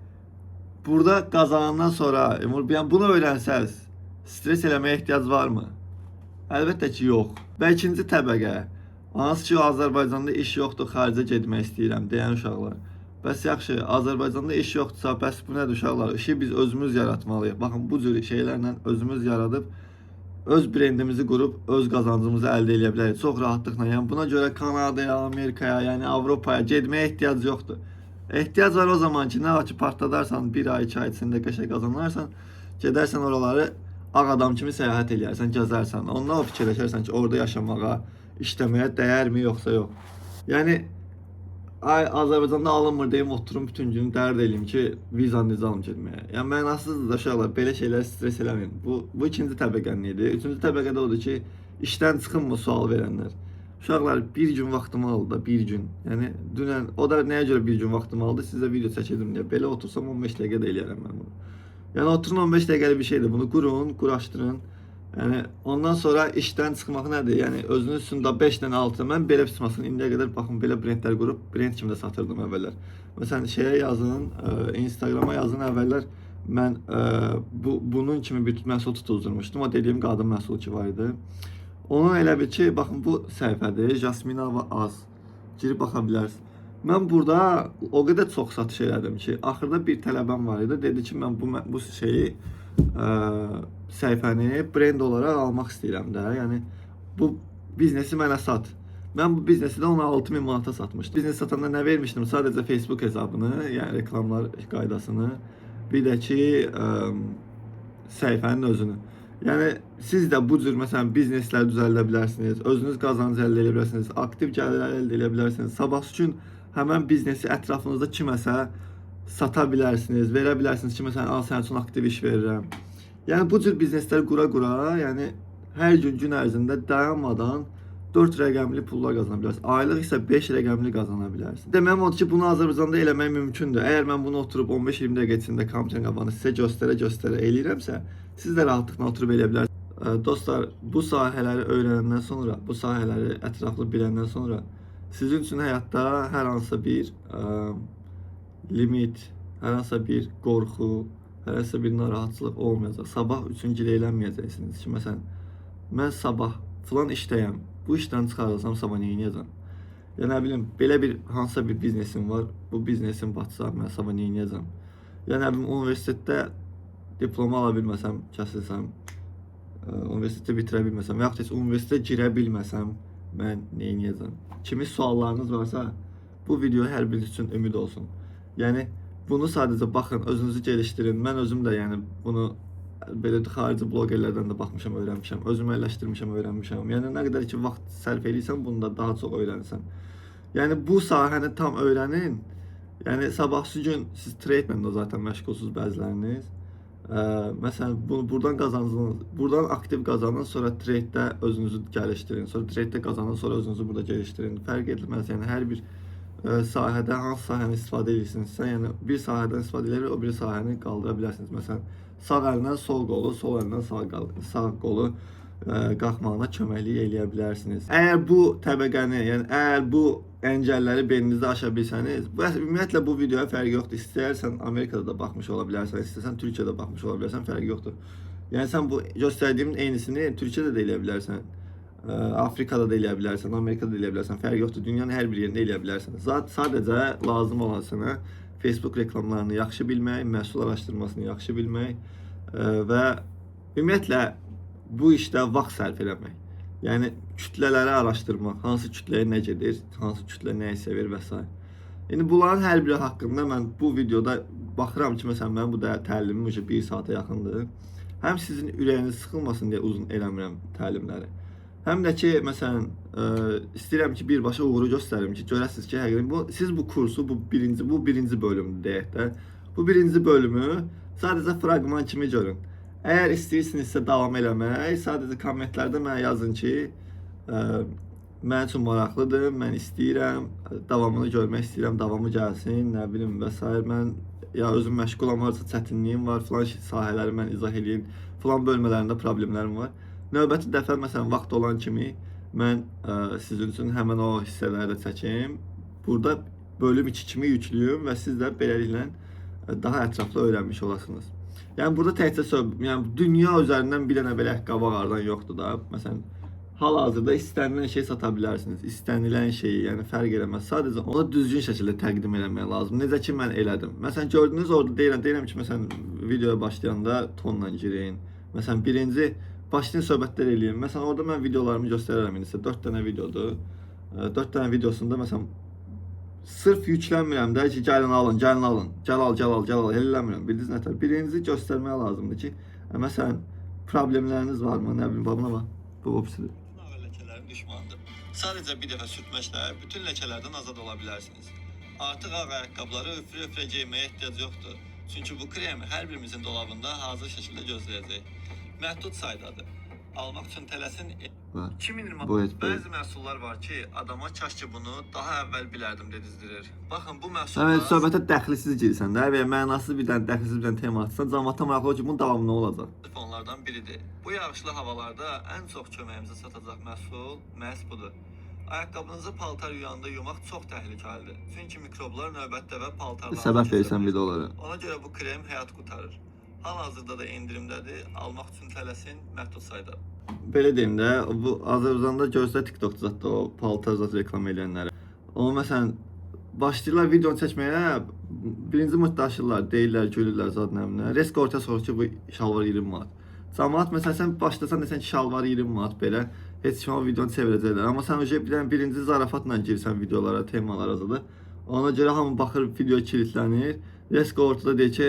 burada qazanandan sonra, yəni bunu öyrənsəz, stres eləməyə ehtiyac varmı? Əlbəttə ki, yox. Və ikinci təbəqə, hansı ki Azərbaycanda iş yoxdur, xaricə getmək istəyirəm deyən uşaqlar. Bəs yaxşı, Azərbaycanda iş yoxdursa, bəs bu nədir uşaqlar? İşi biz özümüz yaratmalıyıq. Baxın, bu cür şeylərlə özümüz yaradıb, öz brendimizi qurub, öz qazancımızı əldə edə bilərik. Çox rahatlıqla. Yəni buna görə Kanadaya, Amerikaya, yəni Avropaya getməyə ehtiyac yoxdur. Ehtiyac var o zaman ki, nə var ki, partladarsan, bir ay, 2 ay içində qəşəng qazanarsan, gedərsən oraları ağ adam kimi səyahət eləyərsən, gəzərsən. Ondan o fikirləşərsən ki, orada yaşamağa, işləməyə dəyərmi, yoxsa yox. Yəni Azərbaycanda alınmır deyim, oturum bütün gün dərd eləyim ki, vizanı necə alım getməyə. Yəni mənasızdır da uşaqlar, belə şeylər stres eləməyin. Bu ikinci təbəqənin idi. Üçüncü təbəqə də odur ki, işdən çıxınmı sual verənlər. Uşaqlar bir gün vaxtımı aldı da, bir gün. Yəni dünən, o da nəyə görə bir gün vaxtımı aldı, sizə video çəkirdim deyə. Belə otursam 15 dəqiqə də eləyərəm mən bunu. Yəni oturun 15 dəqiqəlik bir şeydir. Bunu qurun, quraşdırın. Yəni ondan sonra işdən çıxmaq nədir? Yəni özünüz üçün də 5-dən 6. Mən belə pişmasın. İndiyə qədər baxın belə brendlər qurub, brend kimi də satırdım əvvəllər. Məsələn şeyə yazın, Instagrama yazın əvvəllər. Mən bunun kimi bir məhsul tutuzdurmuşdum. O dediyim qadın məhsulu ki var idi. Onun elə bil ki, baxın bu səhifədir. Jasmina və Az. Girib baxa bilərsiniz. Mən burada o qədər çox satış elədim ki, axırda bir tələbəm var idi. Dedi ki, mən bu şeyi səhifəni brend olaraq almaq istəyirəm də. Yəni bu biznesi mənə sat. Mən bu biznesi də ona 6000 manata satmışdım. Biznes satanda nə vermişdim? Sadəcə Facebook hesabını, yəni reklamlar qaydasını, bir də ki səhifənin özünü. Yəni siz də bu cür məsələn bizneslər düzəldə bilərsiniz, özünüz qazanc əldə edə bilərsiniz, aktiv gəlirlər əldə edə bilərsiniz. Sabahsı üçün həmən biznesi ətrafınızda kiməsə sata bilərsiniz, verə bilərsiniz ki, məsələn, al sənin üçün aktiv iş verirəm. Yəni bu cür bizneslər qura, yəni hər gün ərzində dayanmadan 4 rəqəmli pullar qazana bilərsiniz. Aylıq isə 5 rəqəmli qazana bilərsiniz. Deməyim odur ki, bunu Azərbaycanda eləmək mümkündür. Əgər mən bunu oturub 15-20 dəqiqə içində kameranın qabağında sizə göstərə eləyirəmsə, siz də rahatlıqla oturub eləyə bilərsiniz. Dostlar, bu sahələri öyrənəndən sonra, bu sahələri ətraflı biləndən sonra sizin üçün həyatda hər hansısa bir limit, hər hansısa bir qorxu, hər hansısa bir narahatçılıq olmayacaq. Sabah üçün gileylənməyəcəksiniz ki, məsələn, mən sabah filan işdəyəm, bu işdən çıxarılsam sabah nə edəcəm? Ya nə bilim, belə bir hansısa bir biznesim var, bu biznesim batsa mən sabah nə edəcəm? Ya nə bilim, universitetdə diploma ala bilməsəm, kəsilsəm, universiteti bitirə bilməsəm və yaxud heç universitetə girə bilməsəm, mən nə edəcəm? Kimi suallarınız varsa, bu video hər biriniz üçün ümid olsun. Yəni bunu sadəcə baxın, özünüzü gelişdirin. Mən özüm də yəni bunu belə xarici blogerlərdən də baxmışam, öyrənmişəm, özümü əlləşdirmişəm, öyrənmişəm. Yəni nə qədər ki vaxt sərf edirsən, bunu da daha çox öyrənirsən. Yəni bu sahəni tam öyrənin. Yəni sabahsı gün siz trade-lə də zaten məşğulsuz bəziləriniz. Məsələn, buradan qazancınız, buradan aktiv qazanın, sonra trade-də özünüzü gəlişdirin, sonra trade-də qazanın, sonra özünüzü burada gəlişdirin. Fərq etməz, yəni hər bir sahədə hansı sahəni istifadə edirsinizsə, yəni bir sahədən istifadə edərək o bir sahəni qaldıra bilərsiniz. Məsələn, sağ əlindən sol qolu, sol əlindən sağ qolu qalxmağına köməklik eləyə bilərsiniz. Əgər bu təbəqəni, yəni əgər bu əngəlləri beyninizdə aşa bilsəniz, ümumiyyətlə bu videoya fərqi yoxdur. İstəyərsən Amerikada da baxmış ola bilərsən, istəyirsən Türkiyədə baxmış ola bilərsən, fərqi yoxdur. Yəni sən bu göstərdiyimin eynisini Türkiyədə də eləyə bilərsən, Afrikada da eləyə bilərsən, Amerikada da eləyə bilərsən, fərqi yoxdur. Dünyanın hər bir yerində eləyə bilərsən. Sadəcə lazım olan sənə Facebook reklamlarını yaxşı bilmək, məhsul araşdırmasını yaxşı bilmək və ümumiyyətlə bu işdə vaxt sərf eləmək. Yəni kütlələri araşdırmaq, hansı kütləyə nə gedir, hansı kütlə nəyi sevir və s. Yəni bunların hər biri haqqında mən bu videoda baxıram ki, məsələn mənim bu təlimim 1 saata yaxındır. Həm sizin ürəyiniz sıxılmasın deyə uzun eləmirəm təlimləri. Həm də ki, məsələn, istəyirəm ki, birbaşa uğuru göstərim ki, görəsiniz ki, həqiqətən siz bu kursu, bu birinci bölümdür deyək də. Bu birinci bölümü sadəcə fraqman kimi görün. Əgər istəyirsinizsə davam eləmək, sadəcə kommentlərdə mənə yazın ki, mənim üçün maraqlıdır, mən istəyirəm, davamını görmək istəyirəm, davamı gəlsin, nə bilim və s. Mən ya özüm məşğulam, harca çətinliyim var, filan sahələri mən izah edeyim, filan bölmələrində problemlərim var. Növbəti dəfə məsələn vaxt olan kimi mən sizin üçün həmin o hissələri də çəkim. Burada bölüm 2 kimi yüklüyüm və siz də beləliklə daha ətraflı öyrənmiş olasınız. Yəni burada təkcə yəni dünya üzərindən bir dənə belə ayaqqabı ağardan yoxdur da. Məsələn, hal-hazırda istənilən şey sata bilərsiniz. İstənilən şeyi, yəni fərq eləməz. Sadəcə onu düzgün şəkildə təqdim etmək lazım. Necə ki mən elədim. Məsələn, gördünüz orada deyirəm ki, məsələn videoya başlayanda tonla girin. Məsələn, birinci başlayın söhbətlər eləyim. Məsələn, orada mən videolarımı göstərərəm. İndi 4 dənə videodur. 4 dənə videosunda məsələn sırf yüklənmirəm də ki, gəlin alın, gəl al, eləmirəm. Bildiniz nətər? Birinci göstərmək lazımdır ki, məsələn, problemləriniz varmı? Nə bilim, buna bax. Bu opsidir. Bütün ağır ləkələrin düşmanıdır. Sadəcə bir dəfə sürtməklə bütün ləkələrdən azad ola bilərsiniz. Artıq ağ ayaqqabıları üfrə-üfrə geyməyə ehtiyac yoxdur. Çünki bu krem hər birimizin dolabında hazır şəkildə gözləyəcək. Məhdud saydadır. Almaq üçün tələsin. 2026 bəzi məhsullar var ki, adama kaş ki bunu daha əvvəl bilərdim dedirdir. Baxın bu məhsullar... Evet, söhbətə dəxilsiz girsən də və mənasız bir dənə dəxilsiz bir dənə tema atsan, cəmaata maraqlı olur ki, bunun davamı nə olacaq? Onlardan biridir. Bu yağışlı havalarda ən çox köməyimizə çatacaq məhsul məhz budur. Ayaqqabınızı paltar yuyanda yumaq çox təhlükəlidir. Çünki mikroblar növbətdə və paltarlarda... Səbəb verirsən videolara. Ona görə bu krem həyat qurtarır. Hal-hazırda da endirimdədir. Almaq üçün tələsin, məhdud sayda. Belə deyim də, bu Azərbaycanda gözlə TikTokda zətdə o paltar zət reklam edənləri. Onu məsələn başlayırlar videonu çəkməyə, birinci müddəşirlər, deyirlər, gülürlər zad nəminə. Resk ortaya sorur ki, bu şalvar 20 manat. Cəmaət məsələn sən başlasan desən ki, şalvar 20 manat belə, heç kim o videonu çevirəcəklər. Amma sən birinci zarafatla girsən videolara, temalara zadı. Ona görə hamı baxır, video kilitlənir. Resk ortada deyir ki,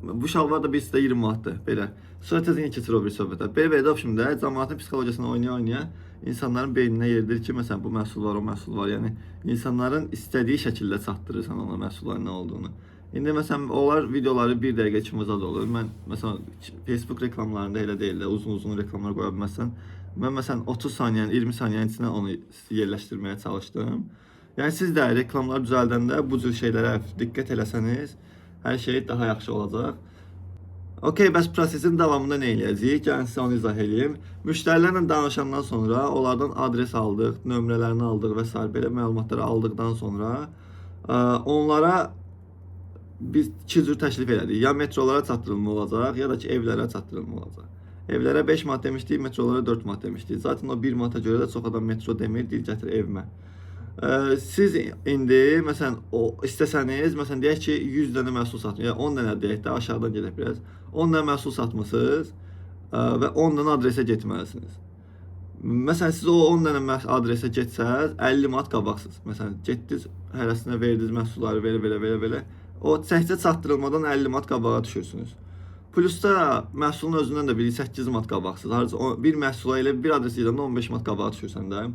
bu şalvar da birisi də 20 manatdır, belə. Sonra tezən keçir o bir söhbətə. Belə də şimdi cəmaətin psixologiyasını oynaya-oynaya insanların beyninə yerdir ki, məsələn bu məhsul var, o məhsul var. Yəni insanların istədiyi şəkildə çatdırırsan ona məhsulların nə olduğunu. İndi məsələn onlar videoları 1 dəqiqə 2 zad olur. Mən məsələn Facebook reklamlarında elə deyil də uzun reklamlar qoya bilməzsən. Mən məsələn 30 saniyənin, 20 saniyənin içinə onu yerləşdirməyə çalışdım. Yəni siz də reklamlar düzəldəndə bu cür şeylərə diqqət eləsəniz, hər şey daha yaxşı olacaq. Okey, bəs prosesin davamında nə eləyəcəyik? Gəlin sizə onu izah edeyim. Müştərilərlə danışandan sonra onlardan adres aldıq, nömrələrini aldıq və s. belə məlumatları aldıqdan sonra onlara biz 2 cür təklif elədik. Ya metrolara çatdırılma olacaq, ya da ki evlərə çatdırılma olacaq. Evlərə 5 manat demişdik, metrolara 4 manat demişdik. Zaten o 1 manata görə də çox adam metro demir, deyir gətir evimə. Siz indi məsələn istəsəniz, məsələn deyək ki 100 dənə məhsul satmısınız, yəni 10 dənə deyək də aşağıdan gedək biraz. 10 dənə məhsul satmısınız və 10 dənə adresə getməlisiniz. Məsələn siz o 10 dənə adresə getsəz 50 manat qabaqsınız. Məsələn getdiniz, hərəsinə verdiniz məhsulları belə. O təkcə çatdırılmadan 50 manat qabağa düşürsünüz. Plus da məhsulun özündən də 8 manat qabaqsınız. Harca bir məhsula elə bir adres gedəndə 15 manat qabağa düşürsən də.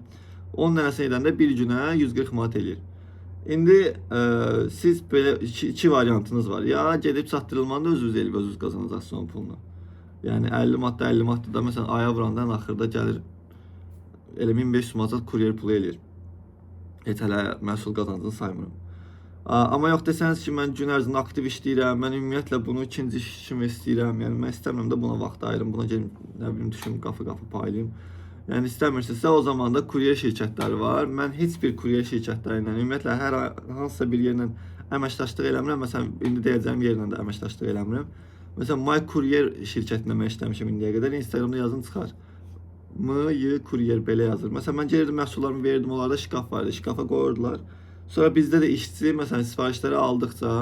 10 dənəsi edəndə bir günə 140 manat eləyir. İndi siz belə iki variantınız var. Ya gedib çatdırılmanı da özünüz eləyib özünüz qazanacaqsınız onun pulunu. Yəni 50 manatda da məsələn aya vurandan axırda gəlir elə 1500 manat kuryer pulu eləyir. Heç hələ məhsul qazancını saymıram. Amma yox desəniz ki, mən gün ərzində aktiv işləyirəm, mən ümumiyyətlə bunu ikinci iş kimi istəyirəm. Yəni mən istəmirəm də buna vaxt ayırım, buna gelim, nə bilim düşüm, qafı paylayım. Yəni istəmirsinizsə o zaman da kuryer şirkətləri var. Mən heç bir kuryer şirkətləri ilə ümumiyyətlə hər hansısa bir yerlə əməkdaşlıq eləmirəm. Məsələn indi deyəcəyim yerlə də əməkdaşlıq eləmirəm. Məsələn My Courier şirkətində mən işləmişəm indiyə qədər. Instagramda yazın çıxar. My Courier belə yazır. Məsələn mən gəlirdim məhsullarımı verdim, onlarda şkaf vardı. Şkafa qoyurdular. Sonra bizdə də işçi məsələn sifarişləri aldıqca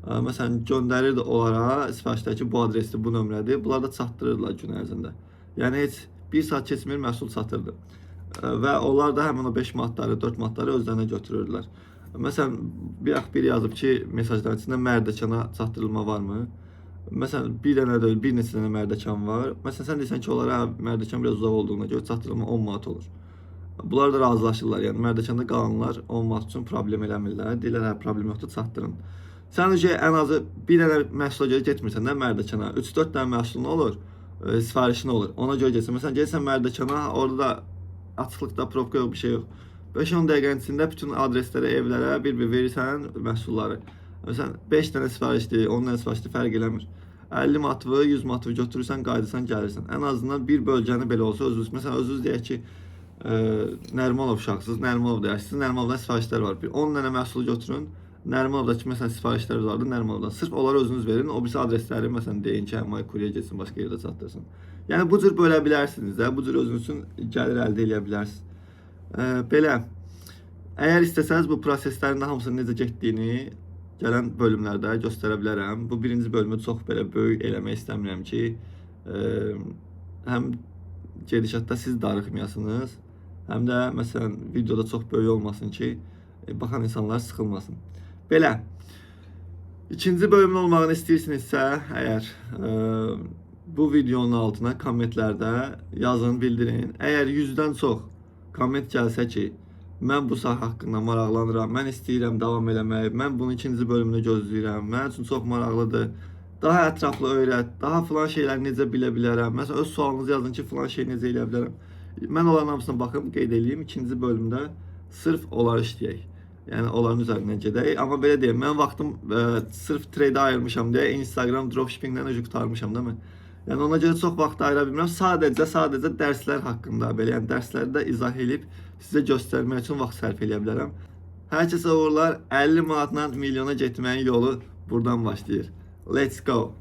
məsələn göndərirdi onlara sifarişdəki bu adresdir, bu nömrədir. Bunlar da çatdırırdılar gün ərzində. Yəni heç 1 saat keçmir məhsul satırdı. Və onlar da həmin o 5 manatları, 4 manatları özlərinə götürürdülər. Məsələn, biri yazıb ki, mesajların içində Mərdəkana çatdırılma varmı? Məsələn, bir dənə deyil, bir neçə dənə Mərdəkan var. Məsələn, sən deyirsən ki, onlara Mərdəkan biraz uzaq olduğuna görə çatdırılma 10 manat olur. Bunlar da razılaşırlar. Yəni Mərdəkanda qalanlar 10 manat üçün problem eləmirlər. Deyirlər, hə, problem yoxdur, çatdırın. Sən ən azı bir dənə məhsula görə getmirsən də Mərdəkana. 3-4 dənə məhsulun olur, sifarişin olur. Ona görə getsən. Məsələn, gəlsən Mərdəkana, orada da açıqlıqda probka yox, bir şey yox. 5-10 dəqiqənin içində bütün adreslərə, evlərə bir-bir verirsən məhsulları. Məsələn, 5 dənə sifarişdir, 10 dənə sifarişdir, fərq eləmir. 50 manatı, 100 manatı götürürsən, qayıdırsan, gəlirsən. Ən azından bir bölgəni belə olsa özünüz, məsələn, özünüz deyək ki, Nərimanov uşaqsınız, Nərimanov deyərsiniz, Nərimanovdan sifarişlər var. 10 dənə məhsulu götürün, Nərimanovdakı məsələn sifarişlər vardı, Nərimanovdan. Sırf onları özünüz verin, o birisi adresləri məsələn deyin ki, həmay kuryer getsin, başqa yerdə çatdırsın. Yəni bu cür bölə bilərsiniz də, bu cür özünüz üçün gəlir əldə edə bilərsiniz. Belə, əgər istəsəniz bu proseslərin hamısının necə getdiyini gələn bölümlərdə göstərə bilərəm. Bu birinci bölümü çox belə böyük eləmək istəmirəm ki, həm gedişatda siz darıxmayasınız, həm də məsələn videoda çox böyük olmasın ki, baxan insanlar sıxılmasın. Belə, ikinci bölümün olmağını istəyirsinizsə, əgər bu videonun altına kommentlərdə yazın, bildirin. Əgər 100-dən çox komment gəlsə ki, mən bu sahə haqqında maraqlanıram, mən istəyirəm davam eləmək, mən bunun ikinci bölümünü gözləyirəm, mən üçün çox maraqlıdır, daha ətraflı öyrət, daha filan şeyləri necə bilə bilərəm, məsələn, öz sualınızı yazın ki, filan şey necə eləyə bilərəm. Mən onların hamısına baxım, qeyd edeyim, ikinci bölümdə sırf onları işləyək. Yəni, onların üzərindən gedək. Amma belə deyim, mən vaxtım sırf trade ayırmışam deyə Instagram dropshippingdən öcü qutarmışam, değil mi? Yəni, ona görə çox vaxt ayıra bilmirəm. Sadəcə dərslər haqqında, belə, yəni dərsləri də izah edib sizə göstərmək üçün vaxt sərf edə bilərəm. Hər kəsə uğurlar, 50 manatla milyona getməyin yolu buradan başlayır. Let's go!